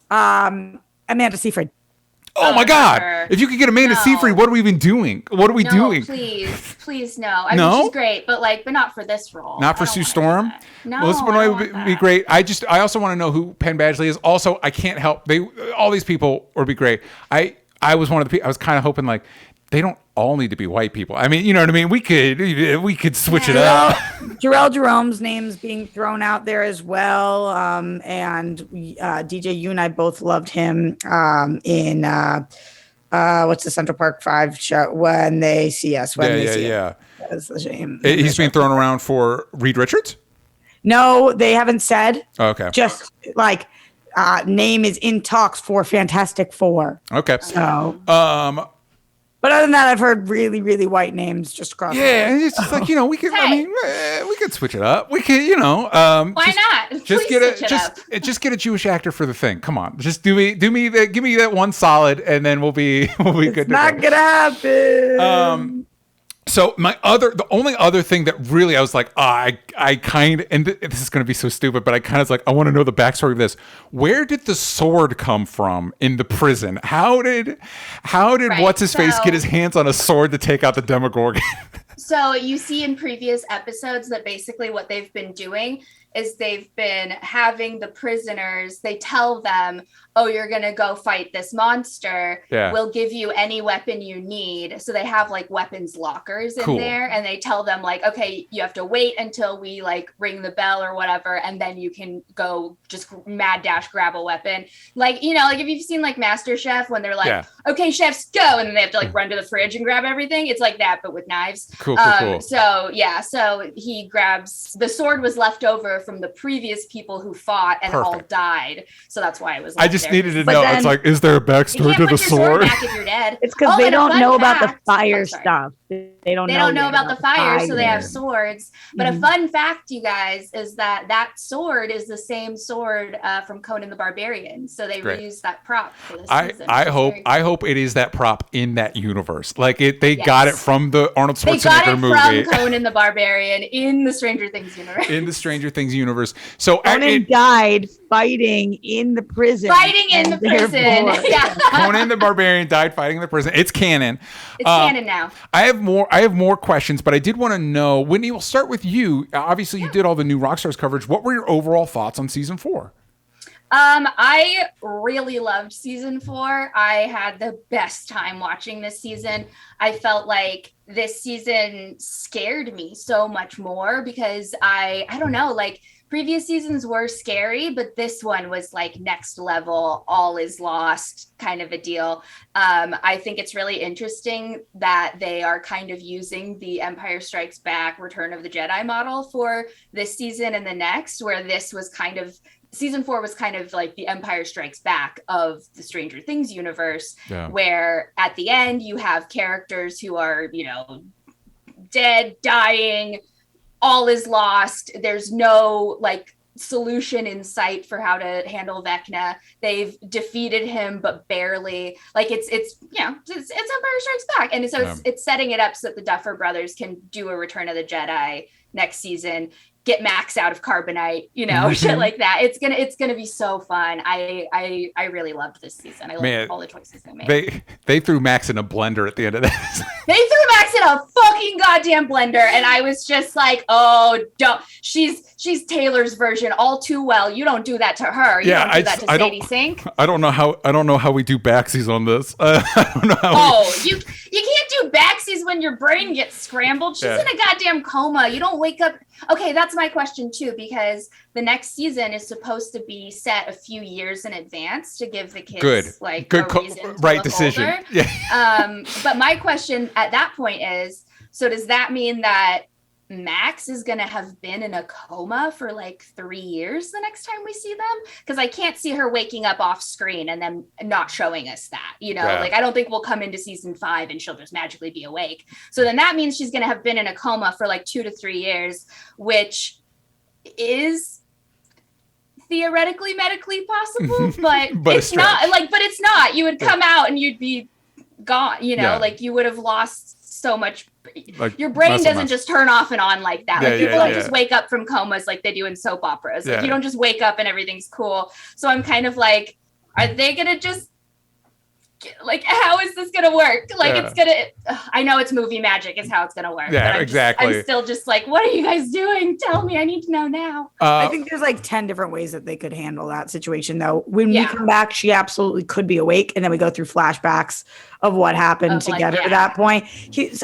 Amanda Seyfried. Oh my God! If you could get Amanda Seyfried, what are we even doing? What are we doing? Please, no. I mean, she's great, but not for this role. Not for Sue Storm. No, Melissa Benoist would be great. I also want to know who Penn Badgley is. Also, I can't help all these people would be great. I was one of the people. I was kind of hoping like they don't all need to be white people. I mean, you know what I mean? We could switch it up. Jarrell Jerome's name's being thrown out there as well. And DJ, you and I both loved him in what's the Central Park 5 show? When They See Us. That's the shame. He's being thrown around for Reed Richards? No, they haven't said. Okay. Just like name is in talks for Fantastic Four. Okay. So but other than that, I've heard really, really white names just across. Yeah, and it's just like, you know, we could. I mean, we could switch it up. We could, you know. Why not? Just get a Jewish actor for the thing. Come on, just give me that one solid, and then we'll be good. It's not gonna happen. So the only other thing that really I was like, I kind of, and this is going to be so stupid, but I kind of like, I want to know the backstory of this. Where did the sword come from in the prison? How did what's his face get his hands on a sword to take out the Demogorgon? So you see in previous episodes that basically what they've been doing is they've been having the prisoners, they tell them, oh, you're going to go fight this monster. Yeah. We'll give you any weapon you need. So they have like weapons lockers in there, and they tell them like, okay, you have to wait until we like ring the bell or whatever. And then you can go just mad dash, grab a weapon. Like, you know, like if you've seen like MasterChef when they're like, okay, chefs go. And then they have to like run to the fridge and grab everything. It's like that, but with knives. Cool. So he grabs, the sword was left over from the previous people who fought and all died. So that's why it was I just needed to know. Then, it's like, is there a backstory to the sword? Back if you're dead. It's because they don't know about the fire stuff. They don't know about the fire, so they have swords. But a fun fact, you guys, is that sword is the same sword from Conan the Barbarian. So they reused that prop for this season. I hope it is that prop in that universe. Like they got it from the Arnold Schwarzenegger movie. They got it from Conan the Barbarian in the Stranger Things universe. In the Stranger Things universe. So Conan died fighting in the prison. Conan the Barbarian died fighting in the prison. It's canon. It's canon now. I have more questions, but I did want to know, Whitney, we'll start with you. Obviously, you did all the new Rockstars coverage. What were your overall thoughts on season 4? I really loved season 4. I had the best time watching this season. I felt like this season scared me so much more because I don't know, like previous seasons were scary, but this one was like next level, all is lost kind of a deal. I think it's really interesting that they are kind of using the Empire Strikes Back, Return of the Jedi model for this season and the next, where this was kind of season 4 was kind of like the Empire Strikes Back of the Stranger Things universe, where at the end you have characters who are, you know, dead, dying, all is lost. There's no like solution in sight for how to handle Vecna. They've defeated him, but barely. Like it's Empire Strikes Back, and so it's setting it up so that the Duffer Brothers can do a Return of the Jedi next season. get Max out of carbonite, shit like that. It's gonna be so fun. I really loved this season. I loved all the choices they made. They threw Max in a blender at the end of this. They threw Max in a fucking goddamn blender, and I was just like, oh, don't. She's Taylor's version all too well. You don't do that to her. You don't do that to Sadie Sink. I don't know how we do backsies on this. I don't know how. You can't do backsies when your brain gets scrambled. She's in a goddamn coma. You don't wake up. Okay, that's my question too, because the next season is supposed to be set a few years in advance to give the kids good right decision. Older. Yeah. But my question at that point is, so does that mean that Max is going to have been in a coma for like 3 years the next time we see them? Because I can't see her waking up off screen and then not showing us that, like I don't think we'll come into season 5 and she'll just magically be awake. So then that means she's going to have been in a coma for like 2 to 3 years, which is theoretically medically possible, but it's not but it's not. You would come out and you'd be gone, like you would have lost so much. Like your brain doesn't just turn off and on like that. People don't just wake up from comas like they do in soap operas. You don't just wake up and everything's cool. So I'm kind of like, are they gonna just how is this gonna work? It's gonna. I know it's movie magic is how it's gonna work. Yeah, exactly. I'm still just like, what are you guys doing? Tell me. I need to know now. I think there's like 10 different ways that they could handle that situation, though. When we come back, she absolutely could be awake, and then we go through flashbacks of what happened to get her to that point. He's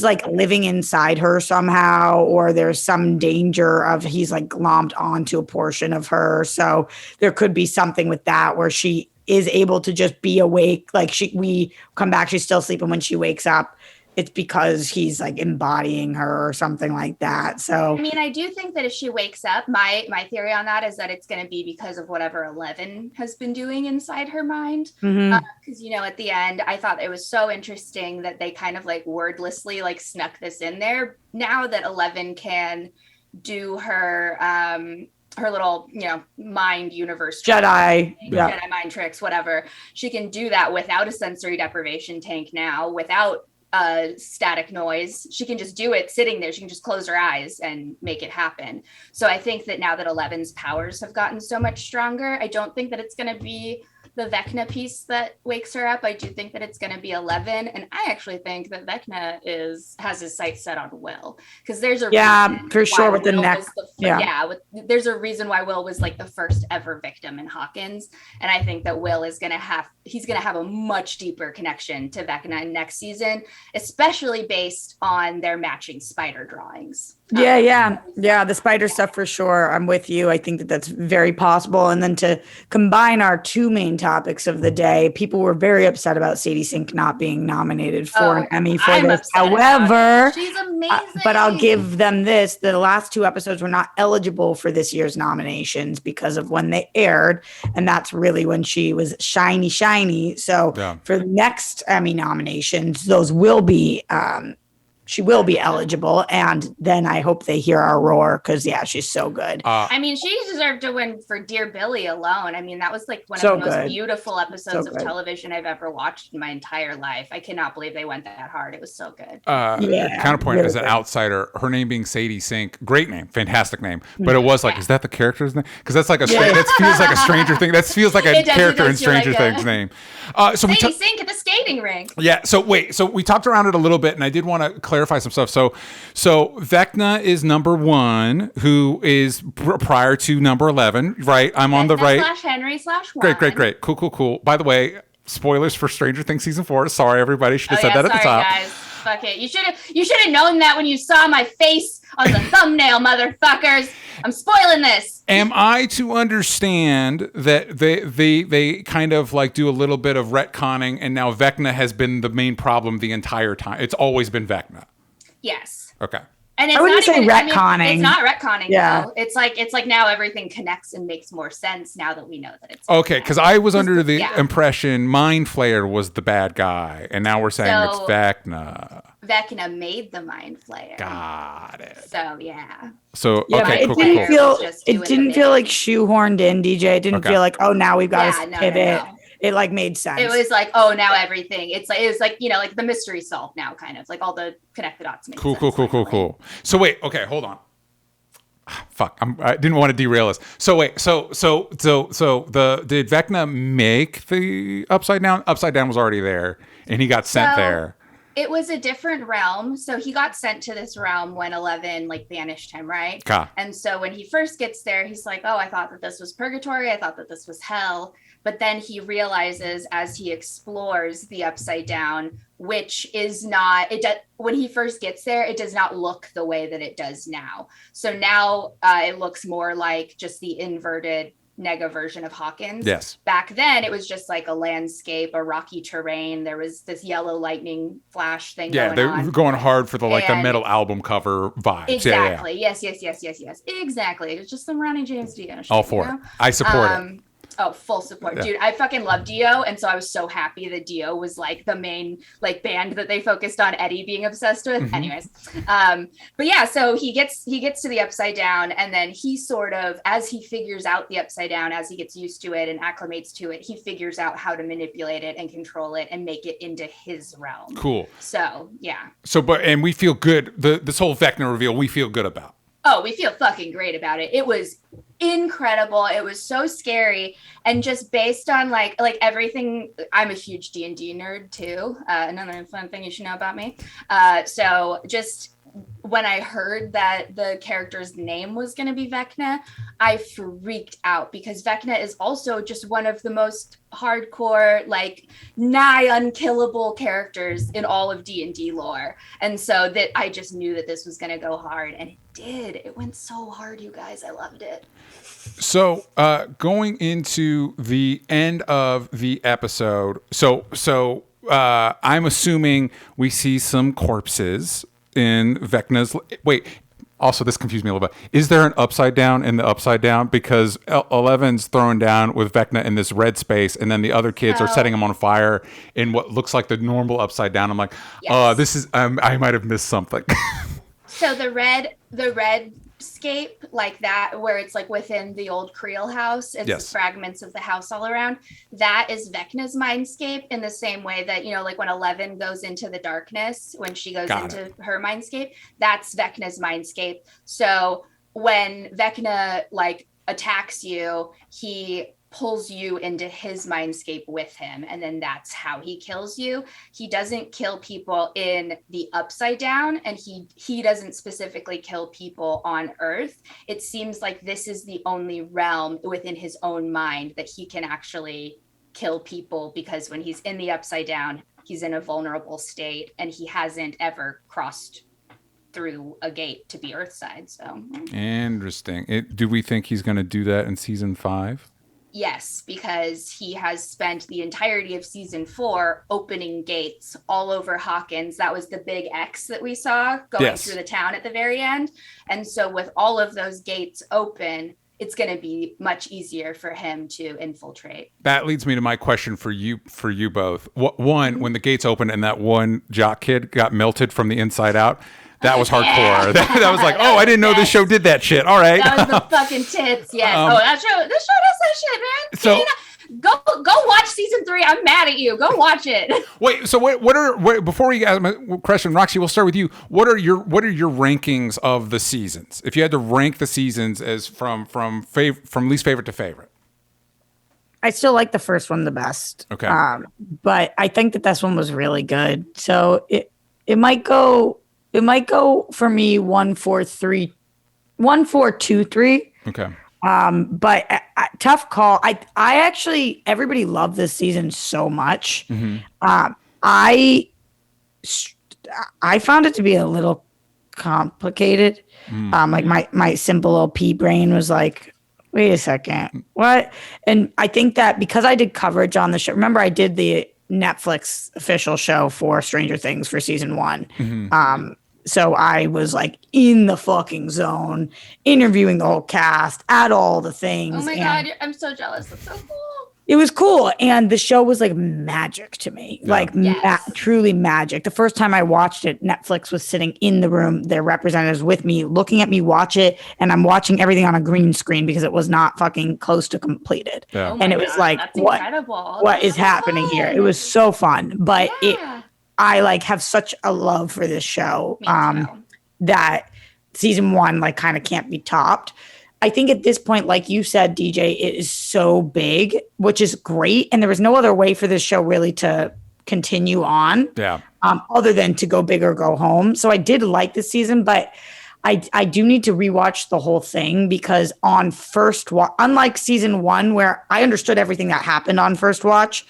like living inside her somehow, or there's some danger of he's like glommed onto a portion of her. So there could be something with that where she is able to just be awake. We come back, she's still sleeping. When she wakes up, it's because he's like embodying her or something like that. So I mean, I do think that if she wakes up, my theory on that is that it's going to be because of whatever 11 has been doing inside her mind. Because at the end, I thought it was so interesting that they kind of like wordlessly like snuck this in there. Now that 11 can do her her little, mind universe Jedi mind tricks, whatever. She can do that without a sensory deprivation tank now, without static noise. She can just do it sitting there. She can just close her eyes and make it happen. So I think that now that 11's powers have gotten so much stronger, I don't think that it's going to be the Vecna piece that wakes her up. I do think that it's going to be 11, and I actually think that Vecna has his sights set on Will, because there's a reason for sure with the neck. There's a reason why Will was like the first ever victim in Hawkins, and I think that Will is going to have a much deeper connection to Vecna next season, especially based on their matching spider drawings. The spider stuff for sure. I'm with you. I think that that's very possible. And then to combine our two main topics of the day, people were very upset about Sadie Sink not being nominated for an Emmy for this. However, she's amazing. But I'll give them this: the last 2 episodes were not eligible for this year's nominations because of when they aired, and that's really when she was shiny. So for the next Emmy nominations, those will be. She will be eligible, and then I hope they hear our roar because, she's so good. I mean, she deserved to win for Dear Billy alone. I mean, that was like one of the most beautiful episodes of television I've ever watched in my entire life. I cannot believe they went that hard. It was so good. Counterpoint, as an outsider, her name being Sadie Sink, great name, fantastic name, but it was like, is that the character's name? Because that's like that feels like a Stranger Thing. That feels like a character in Stranger Things name. Sadie Sink at the skating rink. Yeah. So we talked around it a little bit, and I did want to clarify some stuff. So Vecna is number 1, who is prior to number 11, right? I'm on the right. /Henry/1. Great. Cool. By the way, spoilers for Stranger Things season 4. Sorry, everybody. Should have said that at the top. Guys. Fuck it. You should have known that when you saw my face on the thumbnail, motherfuckers. I'm spoiling this. Am I to understand that they kind of like do a little bit of retconning, and now Vecna has been the main problem the entire time? It's always been Vecna. Yes. Okay. And it's I wouldn't say retconning. I mean, it's not retconning. Though. It's like now everything connects and makes more sense now that we know that it's okay. Because I was under the impression Mind Flayer was the bad guy, and now we're saying it's Vecna. Vecna made the Mind Flayer. Got it. So yeah. So okay, it didn't feel like shoehorned in, DJ. It didn't feel like, oh, now we've got to pivot. No. It like made sense. It was like, oh, now everything. It was like like the mystery solved now, kind of like all the connect the dots. Cool. So wait, okay, hold on. Fuck, I didn't want to derail us. So wait, so did Vecna make the Upside Down? Upside Down was already there, and he got sent there. It was a different realm. So he got sent to this realm when 11 like banished him, right? And so when he first gets there, he's like, oh, I thought that this was purgatory. I thought that this was hell. But then he realizes as he explores the Upside Down, which is not, when he first gets there, it does not look the way that it does now. So now it looks more like just the inverted nega version of Hawkins. Yes. Back then, it was just like a landscape, a rocky terrain. There was this yellow lightning flash thing going on. Yeah, they're going hard for the metal album cover vibes. Exactly. Yeah. Yes. Exactly. It's just some Ronnie James Dio shit. All for it. I support it. Oh, full support. Dude, I fucking love Dio. And so I was so happy that Dio was like the main like band that they focused on Eddie being obsessed with. Mm-hmm. Anyways. But yeah, so he gets to the Upside Down, and then he sort of, as he figures out the Upside Down, as he gets used to it and acclimates to it, he figures out how to manipulate it and control it and make it into his realm. Cool. So yeah. And we feel good. This whole Vecna reveal, we feel good about. Oh, we feel fucking great about it. It was incredible. It was so scary, and just based on like everything. I'm a huge D&D nerd too. Another fun thing you should know about me. So just when I heard that the character's name was going to be Vecna, I freaked out, because Vecna is also just one of the most hardcore, like nigh unkillable characters in all of D&D lore. And so that I just knew that this was going to go hard, and it did. It went so hard, you guys. I loved it. So going into the end of the episode, so I'm assuming we see some corpses in Vecna's. Wait, also this confused me a little bit. Is there an Upside Down in the Upside Down? Because 11's throwing down with Vecna in this red space, and then the other kids are setting him on fire in what looks like the normal Upside Down. I'm like, yes. This is I might have missed something. So the red scape, like that, where it's like within the old Creel house, it's fragments of the house all around. That is Vecna's mindscape, in the same way that, like when 11 goes into the darkness, when she goes into her mindscape, that's Vecna's mindscape. So when Vecna like attacks you, he pulls you into his mindscape with him, and then that's how he kills you. He doesn't kill people in the Upside Down, and he doesn't specifically kill people on Earth. It seems like this is the only realm within his own mind that he can actually kill people, because when he's in the Upside Down, he's in a vulnerable state, and he hasn't ever crossed through a gate to be Earthside. So interesting. Do we think he's going to do that in season 5? Yes, because he has spent the entirety of season 4 opening gates all over Hawkins. That was the big X that we saw going through the town at the very end. And so with all of those gates open, it's going to be much easier for him to infiltrate. That leads me to my question for you both. One, when the gates opened and that one jock kid got melted from the inside out, that was hardcore. That was like, I didn't know this show did that shit. All right. That was the fucking tits. Yes. This show does that shit, man. So go watch season 3. I'm mad at you. Go watch it. Wait. So what before we ask my question, Roxy, we'll start with you. What are your rankings of the seasons? If you had to rank the seasons as from least favorite to favorite. I still like the first one the best. Okay. But I think that this one was really good. So it might go. It might go for me 1, 4, 3, 1, 4, 2, 3. Okay. But tough call. I actually, everybody loved this season so much. Mm-hmm. I found it to be a little complicated. Like my simple little pea brain was like, wait a second, what? And I think that because I did coverage on the show, remember I did the Netflix official show for Stranger Things for season 1. Mm-hmm. So I was like in the fucking zone, interviewing the whole cast at all the things. Oh my God, I'm so jealous. That's so cool. It was cool. And the show was like magic to me, truly magic. The first time I watched it, Netflix was sitting in the room, their representatives with me, looking at me watch it. And I'm watching everything on a green screen because it was not fucking close to completed. Yeah. And it was like, what is happening here? It was so fun. But I like have such a love for this show that season 1 like kind of can't be topped. I think at this point, like you said, DJ, it is so big, which is great. And there was no other way for this show really to continue on. Yeah. Other than to go big or go home. So I did like this season, but I do need to rewatch the whole thing because on first watch, unlike season 1, where I understood everything that happened on first watch,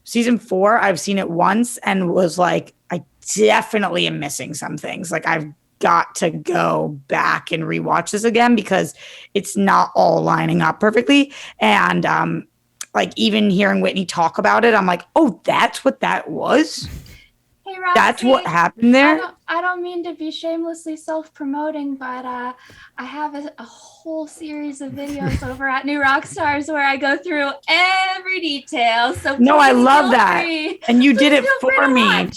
season 4, I've seen it once and was like, I definitely am missing some things. Like I've got to go back and rewatch this again because it's not all lining up perfectly. And like even hearing Whitney talk about it, I'm like, oh, that's what that was. Hey, Roxy, that's what happened there. I don't mean to be shamelessly self-promoting, but I have a whole series of videos over at New Rockstars where I go through every detail. So no, I love that. Free. And you Please did it for me.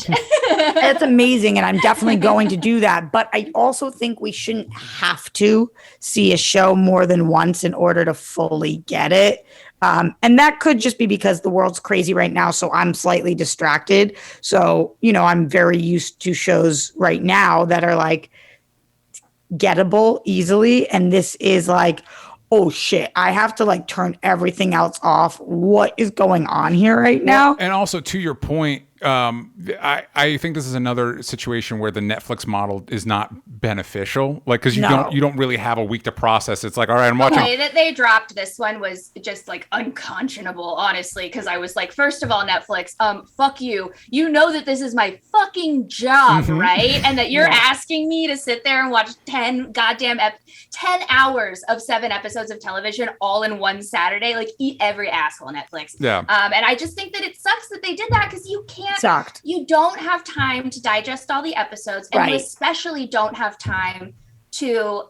That's amazing. And I'm definitely going to do that. But I also think we shouldn't have to see a show more than once in order to fully get it. And that could just be because the world's crazy right now. So I'm slightly distracted. So, I'm very used to shows right now that are like gettable easily. And this is like, oh shit, I have to like turn everything else off. What is going on here right now? And also to your point, I think this is another situation where the Netflix model is not beneficial. Like, because you don't really have a week to process. It's like, all right, I'm watching. The way that they dropped this one was just like unconscionable, honestly. Because I was like, first of all, Netflix, fuck you. You know that this is my fucking job, right? And that you're asking me to sit there and watch 10 hours of 7 episodes of television all in one Saturday. Like, eat every asshole, Netflix. Yeah. And I just think that it sucks that they did that because you can't. You don't have time to digest all the episodes, and you especially don't have time to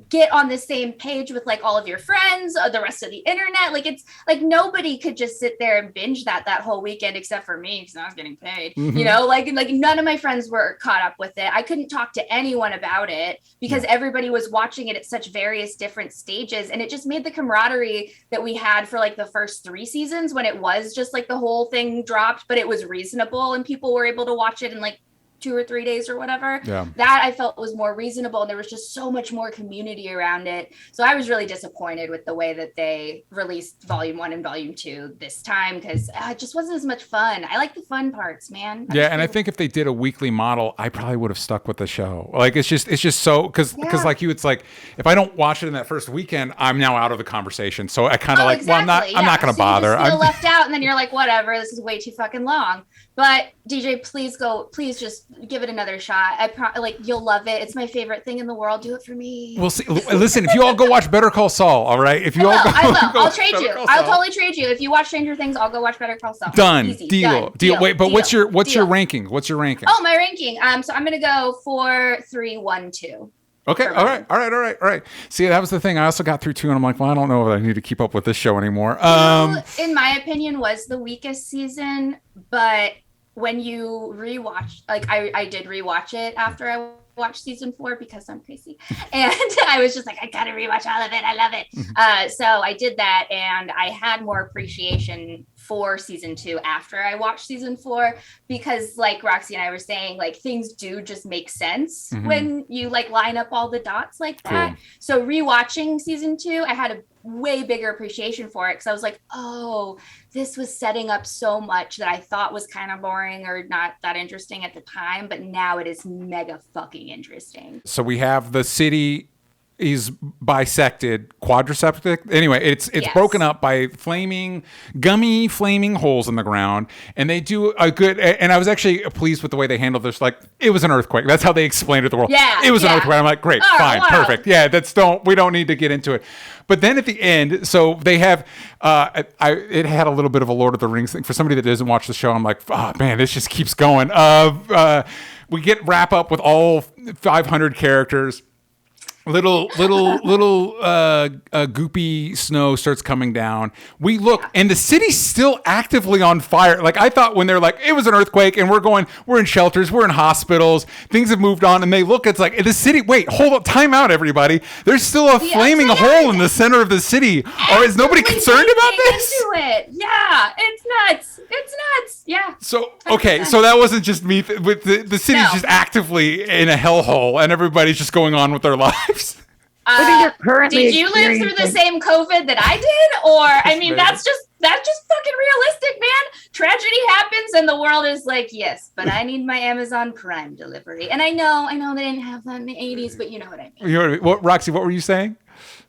get on the same page with like all of your friends or the rest of the internet. Like it's like nobody could just sit there and binge that whole weekend except for me because I was getting paid. Like none of my friends were caught up with it. I couldn't talk to anyone about it because everybody was watching it at such various different stages, and it just made the camaraderie that we had for like the first 3 seasons when it was just like the whole thing dropped, but it was reasonable and people were able to watch it in like 2 or 3 days or whatever. That I felt was more reasonable, and there was just so much more community around it. So I was really disappointed with the way that they released volume 1 and volume 2 this time because it just wasn't as much fun. I like the fun parts, man. I think if they did a weekly model, I probably would have stuck with the show. Like it's just so because like you, it's like if I don't watch it in that first weekend, I'm now out of the conversation. So I kind of I'm not going to bother. You just feel left out, and then you're like, whatever, this is way too fucking long. But DJ, please just give it another shot. You'll love it. It's my favorite thing in the world. Do it for me. We'll see. Listen, if you all go watch Better Call Saul, all right? If you I will. I'll trade you. I'll totally trade you. If you watch Stranger Things, I'll go watch Better Call Saul. Done. Easy. Deal. Wait, but what's your ranking? What's your ranking? Oh, my ranking. So I'm gonna go 4, 3, 1, 2. Okay. All right. See, that was the thing. I also got through 2, and I'm like, well, I don't know if I need to keep up with this show anymore. In my opinion, was the weakest season, but when you rewatch, like I did rewatch it after I watched season 4 because I'm crazy, and I was just like, I gotta rewatch all of it. I love it. So I did that, and I had more appreciation for season 2 after I watched season 4 because, like Roxy and I were saying, like things do just make sense when you like line up all the dots like that. So rewatching season 2, I had a way bigger appreciation for it because I was like, oh, this was setting up so much that I thought was kind of boring or not that interesting at the time, but now it is mega fucking interesting. So we have the city is bisected, quadriseptic. Anyway, it's broken up by gummy flaming holes in the ground, and they do a good. And I was actually pleased with the way they handled this. Like it was an earthquake. That's how they explained it to the world. Yeah, it was an earthquake. I'm like, great, fine, perfect. Yeah, we don't need to get into it. But then at the end, so they have. It had a little bit of a Lord of the Rings thing for somebody that doesn't watch the show. I'm like, oh man, this just keeps going. We wrap up with all 500 characters. little goopy snow starts coming down. We look, and the city's still actively on fire. Like, I thought when they're like, it was an earthquake, and we're in shelters, we're in hospitals, things have moved on, and they look, it's like, the city, wait, hold up, time out, everybody. There's still a flaming hole in the center of the city. Or is nobody concerned about this? Into it. Yeah, it's nuts. It's nuts. Yeah. So, okay, so that wasn't just me. With the city's just actively in a hellhole, and everybody's just going on with their lives. Did you live through the same COVID that I did? Or, I mean, that's just fucking realistic, man. Tragedy happens and the world is like, yes, but I need my Amazon Prime delivery. And I know they didn't have that in the 80s, but you know what I mean. You know what, Roxy, what were you saying?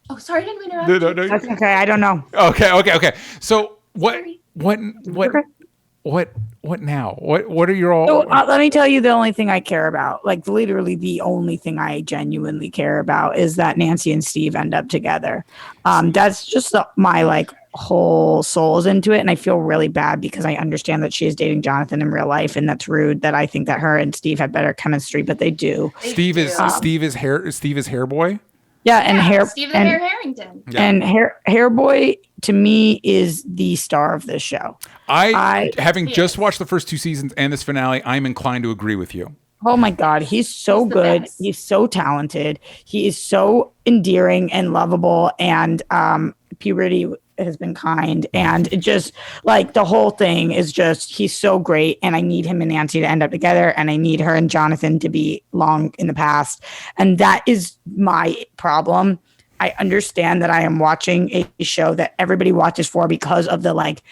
Oh, sorry, I didn't mean to interrupt. No. That's okay. I don't know. Okay. So what now? What are your all? So, let me tell you the only thing I care about. Like, literally the only thing I genuinely care about is that Nancy and Steve end up together. That's just my like whole soul is into it, and I feel really bad because I understand that she is dating Jonathan in real life, and that's rude that I think that her and Steve have better chemistry, but they do. Steve is hair boy. Yeah, and Stephen Harrington. Yeah. And Hair Boy to me is the star of this show. I having just watched the first 2 seasons and this finale, I'm inclined to agree with you. Oh my God, he's so good. He's so talented. He is so endearing and lovable, and puberty has been kind, and it just like the whole thing is just, he's so great, and I need him and Nancy to end up together, and I need her and Jonathan to be long in the past, and that is my problem. I understand that I am watching a show that everybody watches for because of the like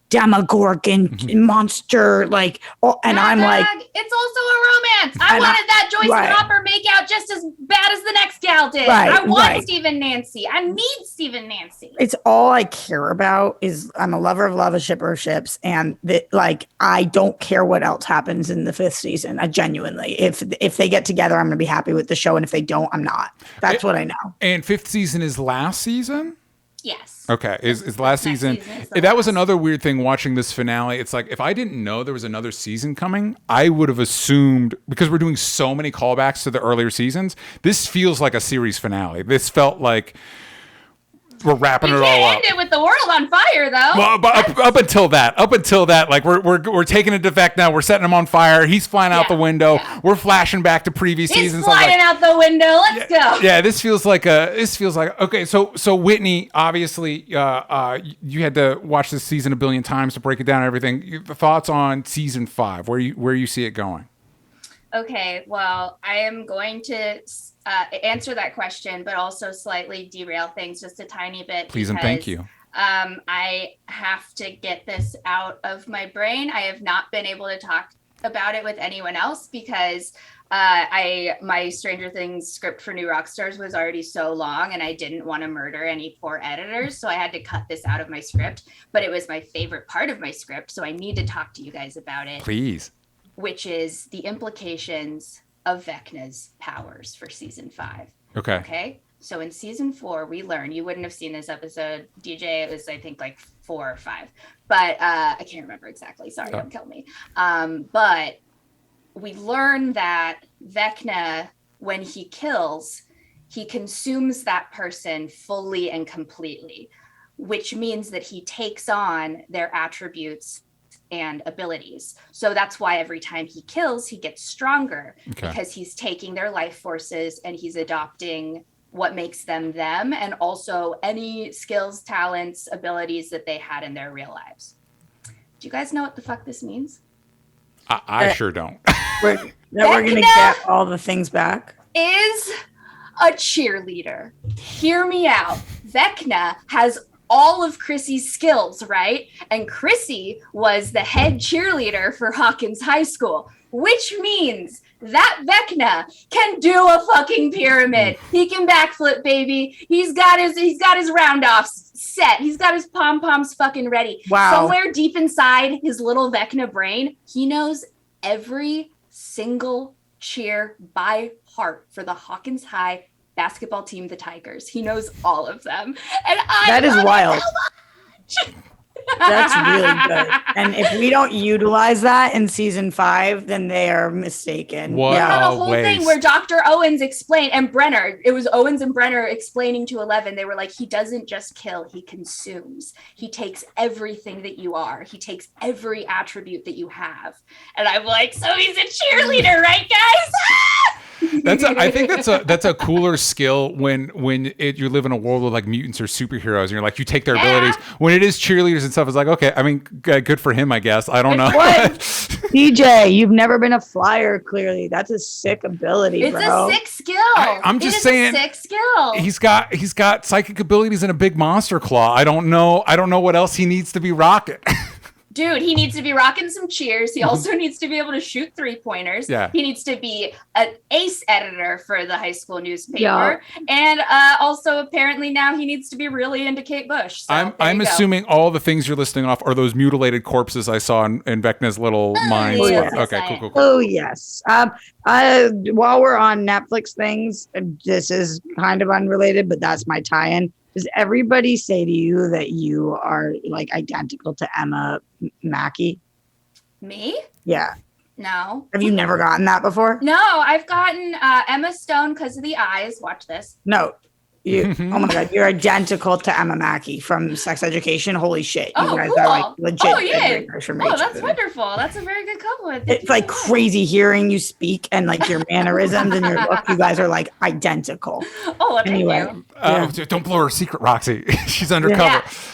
Demogorgon monster, like, and I'm like, it's also a romance. I wanted that Joyce and Hopper make out just as bad as the next gal did. I want Steve and Nancy. I need Steve and Nancy. It's all I care about. Is I'm a lover of love, a shipper of ships, and like I don't care what else happens in the 5th season. I genuinely, if they get together, I'm gonna be happy with the show, and if they don't, I'm not. That's what I know. And 5th season is last season. Yes. Okay. Is last season. That was another weird thing watching this finale. It's like, if I didn't know there was another season coming, I would have assumed, because we're doing so many callbacks to the earlier seasons, this feels like a series finale. This felt like we're wrapping it all up. We can't end it with the world on fire, though. Well, but up until that, like we're taking it to Vecna, we're setting him on fire. He's flying out the window. Yeah. We're flashing back to previous seasons. He's flying out the window. Let's go. Yeah, this feels like okay. So Whitney, obviously, you had to watch this season a billion times to break it down and everything. The thoughts on season 5, where you see it going? Okay, well, I am going to answer that question, but also slightly derail things just a tiny bit. Please and thank you. I have to get this out of my brain. I have not been able to talk about it with anyone else because my Stranger Things script for New Rockstars was already so long, and I didn't want to murder any poor editors, so I had to cut this out of my script. But it was my favorite part of my script, so I need to talk to you guys about it. Please. Which is the implications of Vecna's powers for season 5. Okay. So in season 4, we learn, you wouldn't have seen this episode, DJ, it was, I think, like 4 or 5, but I can't remember exactly. Sorry, don't kill me. But we learn that Vecna, when he kills, he consumes that person fully and completely, which means that he takes on their attributes and abilities. So that's why every time he kills, he gets stronger, because he's taking their life forces and he's adopting what makes them them, and also any skills, talents, abilities that they had in their real lives. Do you guys know what the fuck this means? I sure don't. We're going to get all the things back. Is a cheerleader. Hear me out. Vecna has all of Chrissy's skills, right? And Chrissy was the head cheerleader for Hawkins High School, which means that Vecna can do a fucking pyramid. He can backflip, baby. He's got his round-offs set. He's got his pom-poms fucking ready. Wow. Somewhere deep inside his little Vecna brain, he knows every single cheer by heart for the Hawkins High basketball team, the Tigers. He knows all of them. And that is wild. So That's really good. And if we don't utilize that in season 5, then they are mistaken. What? We Yeah. had a Oh, whole waste. thing where Dr. Owens explained, and Brenner, it was Owens and Brenner explaining to 11, they were like, he doesn't just kill, he consumes. He takes everything that you are. He takes every attribute that you have. And I'm like, so he's a cheerleader, right, guys? I think that's a cooler skill when you live in a world with like mutants or superheroes and you're like, you take their abilities. When it is cheerleaders and stuff, it's like, okay, I mean, good for him, I guess. I don't know. What? DJ, you've never been a flyer, clearly. That's a sick ability, It's bro. a sick skill. I'm just saying, a sick skill. He's got psychic abilities and a big monster claw. I don't know what else he needs to be rocking. Dude, he needs to be rocking some cheers. He also needs to be able to shoot 3-pointers. Yeah. He needs to be an ace editor for the high school newspaper. Yeah. And also apparently now he needs to be really into Kate Bush. So I'm assuming all the things you're listing off are those mutilated corpses I saw in Vecna's little mind. yes, Okay, yes, cool. Oh, yes. While we're on Netflix things, this is kind of unrelated, but that's my tie-in. Does everybody say to you that you are like identical to Emma Mackey? Me? Yeah. No. Have you never gotten that before? No, I've gotten Emma Stone because of the eyes. Watch this. No. You, oh my God, you're identical to Emma Mackey from Sex Education. Holy shit. You Oh, guys cool. are like legit. Oh, yeah. deadbreakers from Oh, each that's other. wonderful. That's a very good compliment. Thank It's you like so much. crazy hearing you speak and like your mannerisms and your look. You guys are like identical. Oh, well, thank Anyway. you. Don't blow her secret, Roxy. She's undercover.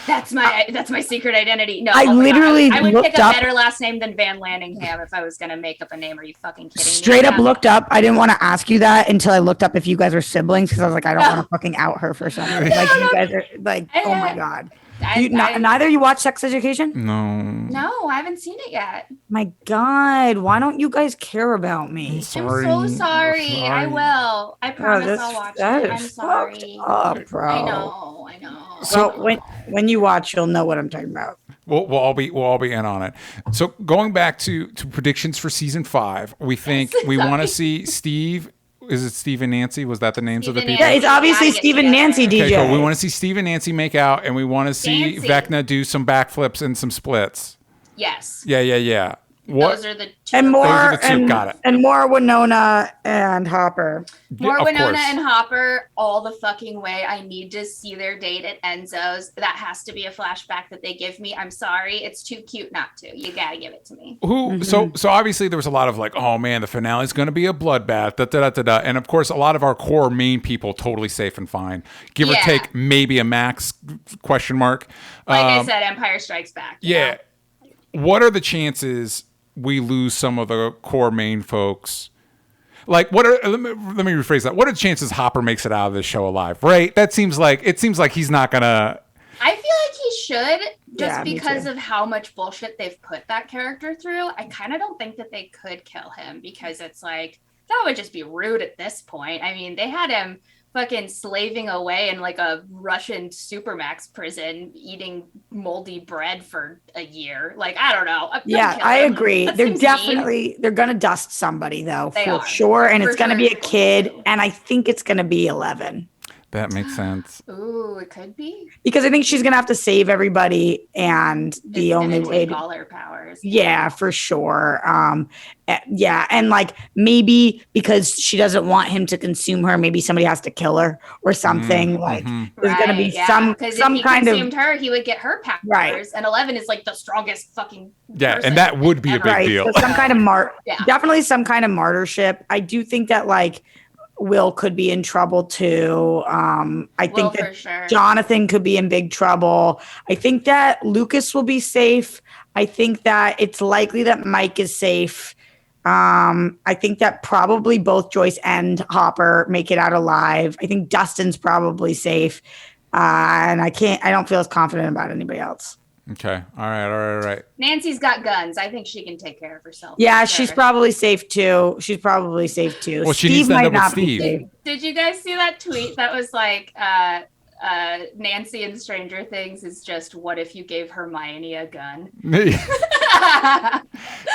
Yeah, that's my secret identity. No, I oh my God. literally I would pick looked a up- better last name than Van Laningham if I was gonna make up a name. Are you fucking kidding me? Straight up Yeah. looked up. I didn't want to ask you that until I looked up if you guys are siblings because I was like, I don't want to fucking out her for something. Like you guys are like, oh my God. Neither you watch Sex Education? No. No, I haven't seen it yet. My God, why don't you guys care about me? Sorry. I'm so sorry. I will. I promise that's- I'll watch that it. I'm is sorry. fucked up, bro. I know. So when you watch, you'll know what I'm talking about. We'll all be in on it. So going back to predictions for season 5, we think we want to see Steve. Is it Steve and Nancy? Was that the names of the Steve and people? Yeah, it's obviously Gotta get Steve and together. Nancy, DJ. Okay, cool. We want to see Steve and Nancy make out, and we want to see Nancy. Vecna do some backflips and some splits. Yes. Yeah. What? Those are the two. And more, Those are the two, and, got it. and more Winona and Hopper. More Of Winona course. and Hopper all the fucking way. I need to see their date at Enzo's. That has to be a flashback that they give me. I'm sorry. It's too cute not to. You gotta give it to me. So obviously there was a lot of like, oh man, the finale is going to be a bloodbath, and of course a lot of our core main people totally safe and fine, give or Yeah. take maybe a max question mark. Like I said, Empire Strikes Back. you Yeah. know? What are the chances we lose some of the core main folks? Like, let me rephrase that. What are the chances Hopper makes it out of this show alive? Right? It seems like he's not gonna. I feel like he should, just Yeah, me because too. of how much bullshit they've put that character through. I kind of don't think that they could kill him because it's like, that would just be rude at this point. I mean, they had him fucking slaving away in like a Russian supermax prison, eating moldy bread for a year. Like, I don't know. Don't Yeah, kill I him. agree. That They're seems they're gonna dust somebody though, They for are. sure. And For it's gonna sure. be a kid, and I think it's gonna be 11. That makes sense. mean. Ooh, it could be. Because I think she's gonna have to save everybody, and the It's only gonna way take to, all her powers. yeah, for sure. Yeah, and like maybe because she doesn't want him to consume her, maybe somebody has to kill her or something. Like there's gonna be some because some if he kind of consumed her, he would get her powers. Right. And 11 is like the strongest fucking. Yeah, person and that would be a ever. big right. deal. So some kind of Yeah. definitely some kind of martyrship. I do think that like Will could be in trouble too. I Will think for that sure. Jonathan could be in big trouble. I think that Lucas will be safe. I think that it's likely that Mike is safe. I think that probably both Joyce and Hopper make it out alive. I think Dustin's probably safe. And I don't feel as confident about anybody else. Okay. All right. Nancy's got guns. I think she can take care of herself. Yeah, for she's sure. probably safe too. Well, she needs to end up with Steve. Did you guys see that tweet that was like, Nancy in Stranger Things is just, what if you gave Hermione a gun? That's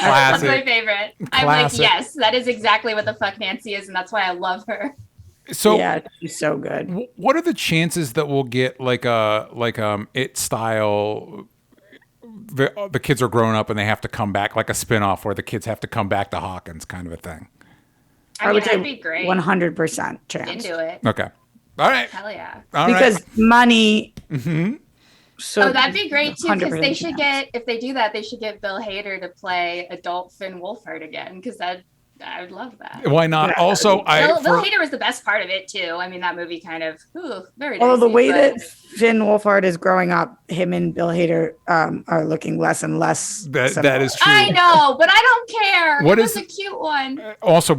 Classic. my favorite. I'm Classic. like, yes, that is exactly what the fuck Nancy is, and that's why I love her. So Yeah, she's so good. what are the chances that we'll get like it style the kids are grown up and they have to come back, like a spinoff where the kids have to come back to Hawkins, kind of a thing. I mean, that'd be great. 100% chance. Into it. Okay. All right. Hell yeah. All because right. money. So that'd be great too, because 100% they should get, if they do that, they should get Bill Hader to play adult Finn Wolfhard again, because I would love that. Why not? Yeah. Also, Bill Hader was the best part of it too. I mean, that movie kind of very. Although the dicey, way but- that Finn Wolfhard is growing up, him and Bill Hader are looking less and less. that is true. I know, but I don't care. What It is- was a cute one. Also,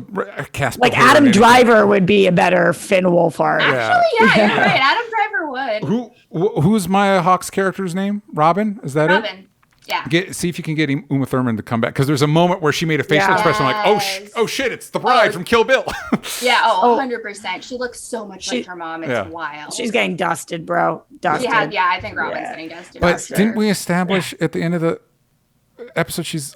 cast Like Bill Hader Adam in anything. Driver would be a better Finn Wolfhard. Actually, yeah, you're right. Adam Driver would. Who's Maya Hawke's character's name? Robin? Is that it? Robin. Yeah. See if you can get Uma Thurman to come back, because there's a moment where she made a facial Yeah. expression like, Yes. oh shit, it's the bride from Kill Bill. Yeah. Oh. 100%. She looks so much like her mom. It's wild. She's getting dusted, bro. Dusted. I think Robin's getting dusted. But for sure. didn't we establish at the end of the episode she's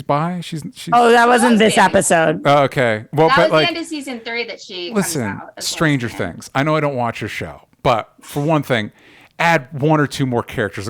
bi? She's Oh, that wasn't this Baby. episode. Oh, okay. Well, that but was like, the end of season 3 that she listen, comes out. Stranger Things. I know I don't watch your show, but for one thing, add one or two more characters,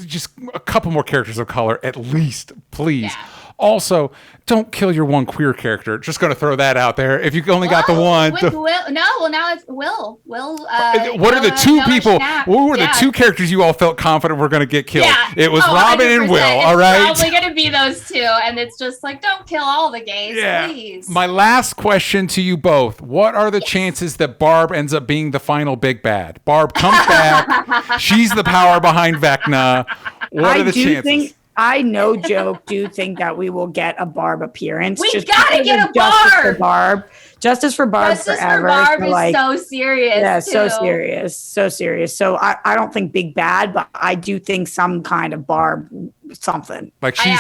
just a couple more characters of color at least, please. Yeah. Also, don't kill your one queer character. Just going to throw that out there. If you only got the one. With Will, no, well now it's Will. What are the two people? What were the two characters you all felt confident were going to get killed? Yeah. It was Robin and 100%. Will. All right. It's probably going to be those two, and it's just like, don't kill all the gays, please. My last question to you both: what are the chances that Barb ends up being the final big bad? Barb comes back. She's the power behind Vecna. What are the chances? I no joke do think that we will get a Barb appearance. We just gotta because get of a Justice Barb! for Barb. Justice for Barb Justice forever. for Barb So, is like, so serious. yeah, too. so serious. So serious. So I don't think big bad, but I do think some kind of Barb something. Like she's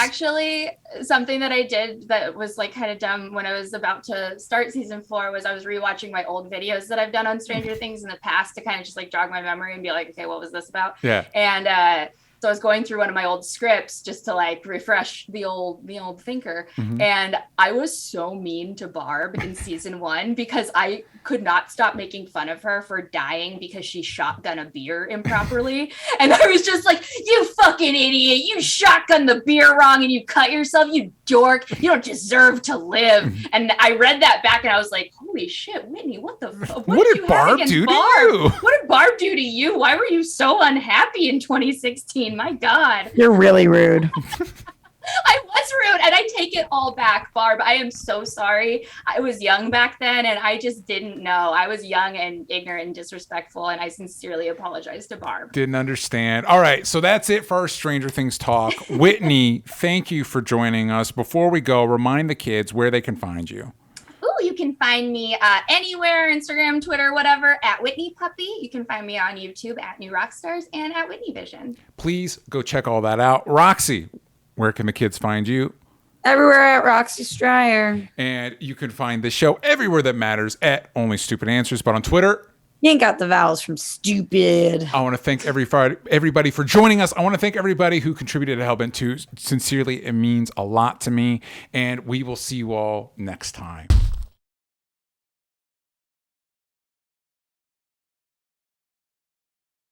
Something that I did that was like kind of dumb when I was about to start season 4 was I was rewatching my old videos that I've done on Stranger Things in the past to kind of just like jog my memory and be like, okay, what was this about? Yeah. And so I was going through one of my old scripts just to like refresh the old thinker. Mm-hmm. And I was so mean to Barb in season 1 because I could not stop making fun of her for dying because she shotgun a beer improperly. And I was just like, you fucking idiot. You shotgun the beer wrong and you cut yourself, you dork. You don't deserve to live. And I read that back and I was like, holy shit, Whitney, what the fuck? What did Barb do to you? What did Barb do to you? Why were you so unhappy in 2016? My God. You're really rude. I was rude and I take it all back, Barb. I am so sorry. I was young back then and I just didn't know. I was young and ignorant and disrespectful, and I sincerely apologize to Barb. Didn't understand. All right, so that's it for our Stranger Things talk. Whitney, thank you for joining us. Before we go, remind the kids where they can find you. Ooh, you can find me anywhere, Instagram, Twitter, whatever, at Whitney Puppy. You can find me on YouTube at New Rockstars and at Whitney Vision. Please go check all that out. Roxy, where can the kids find you? Everywhere at Roxy Stryer. And you can find the show everywhere that matters at Only Stupid Answers. But on Twitter, You ain't got the vowels from stupid. I want to thank everybody for joining us. I want to thank everybody who contributed to Hellbent 2. Sincerely, it means a lot to me. And we will see you all next time.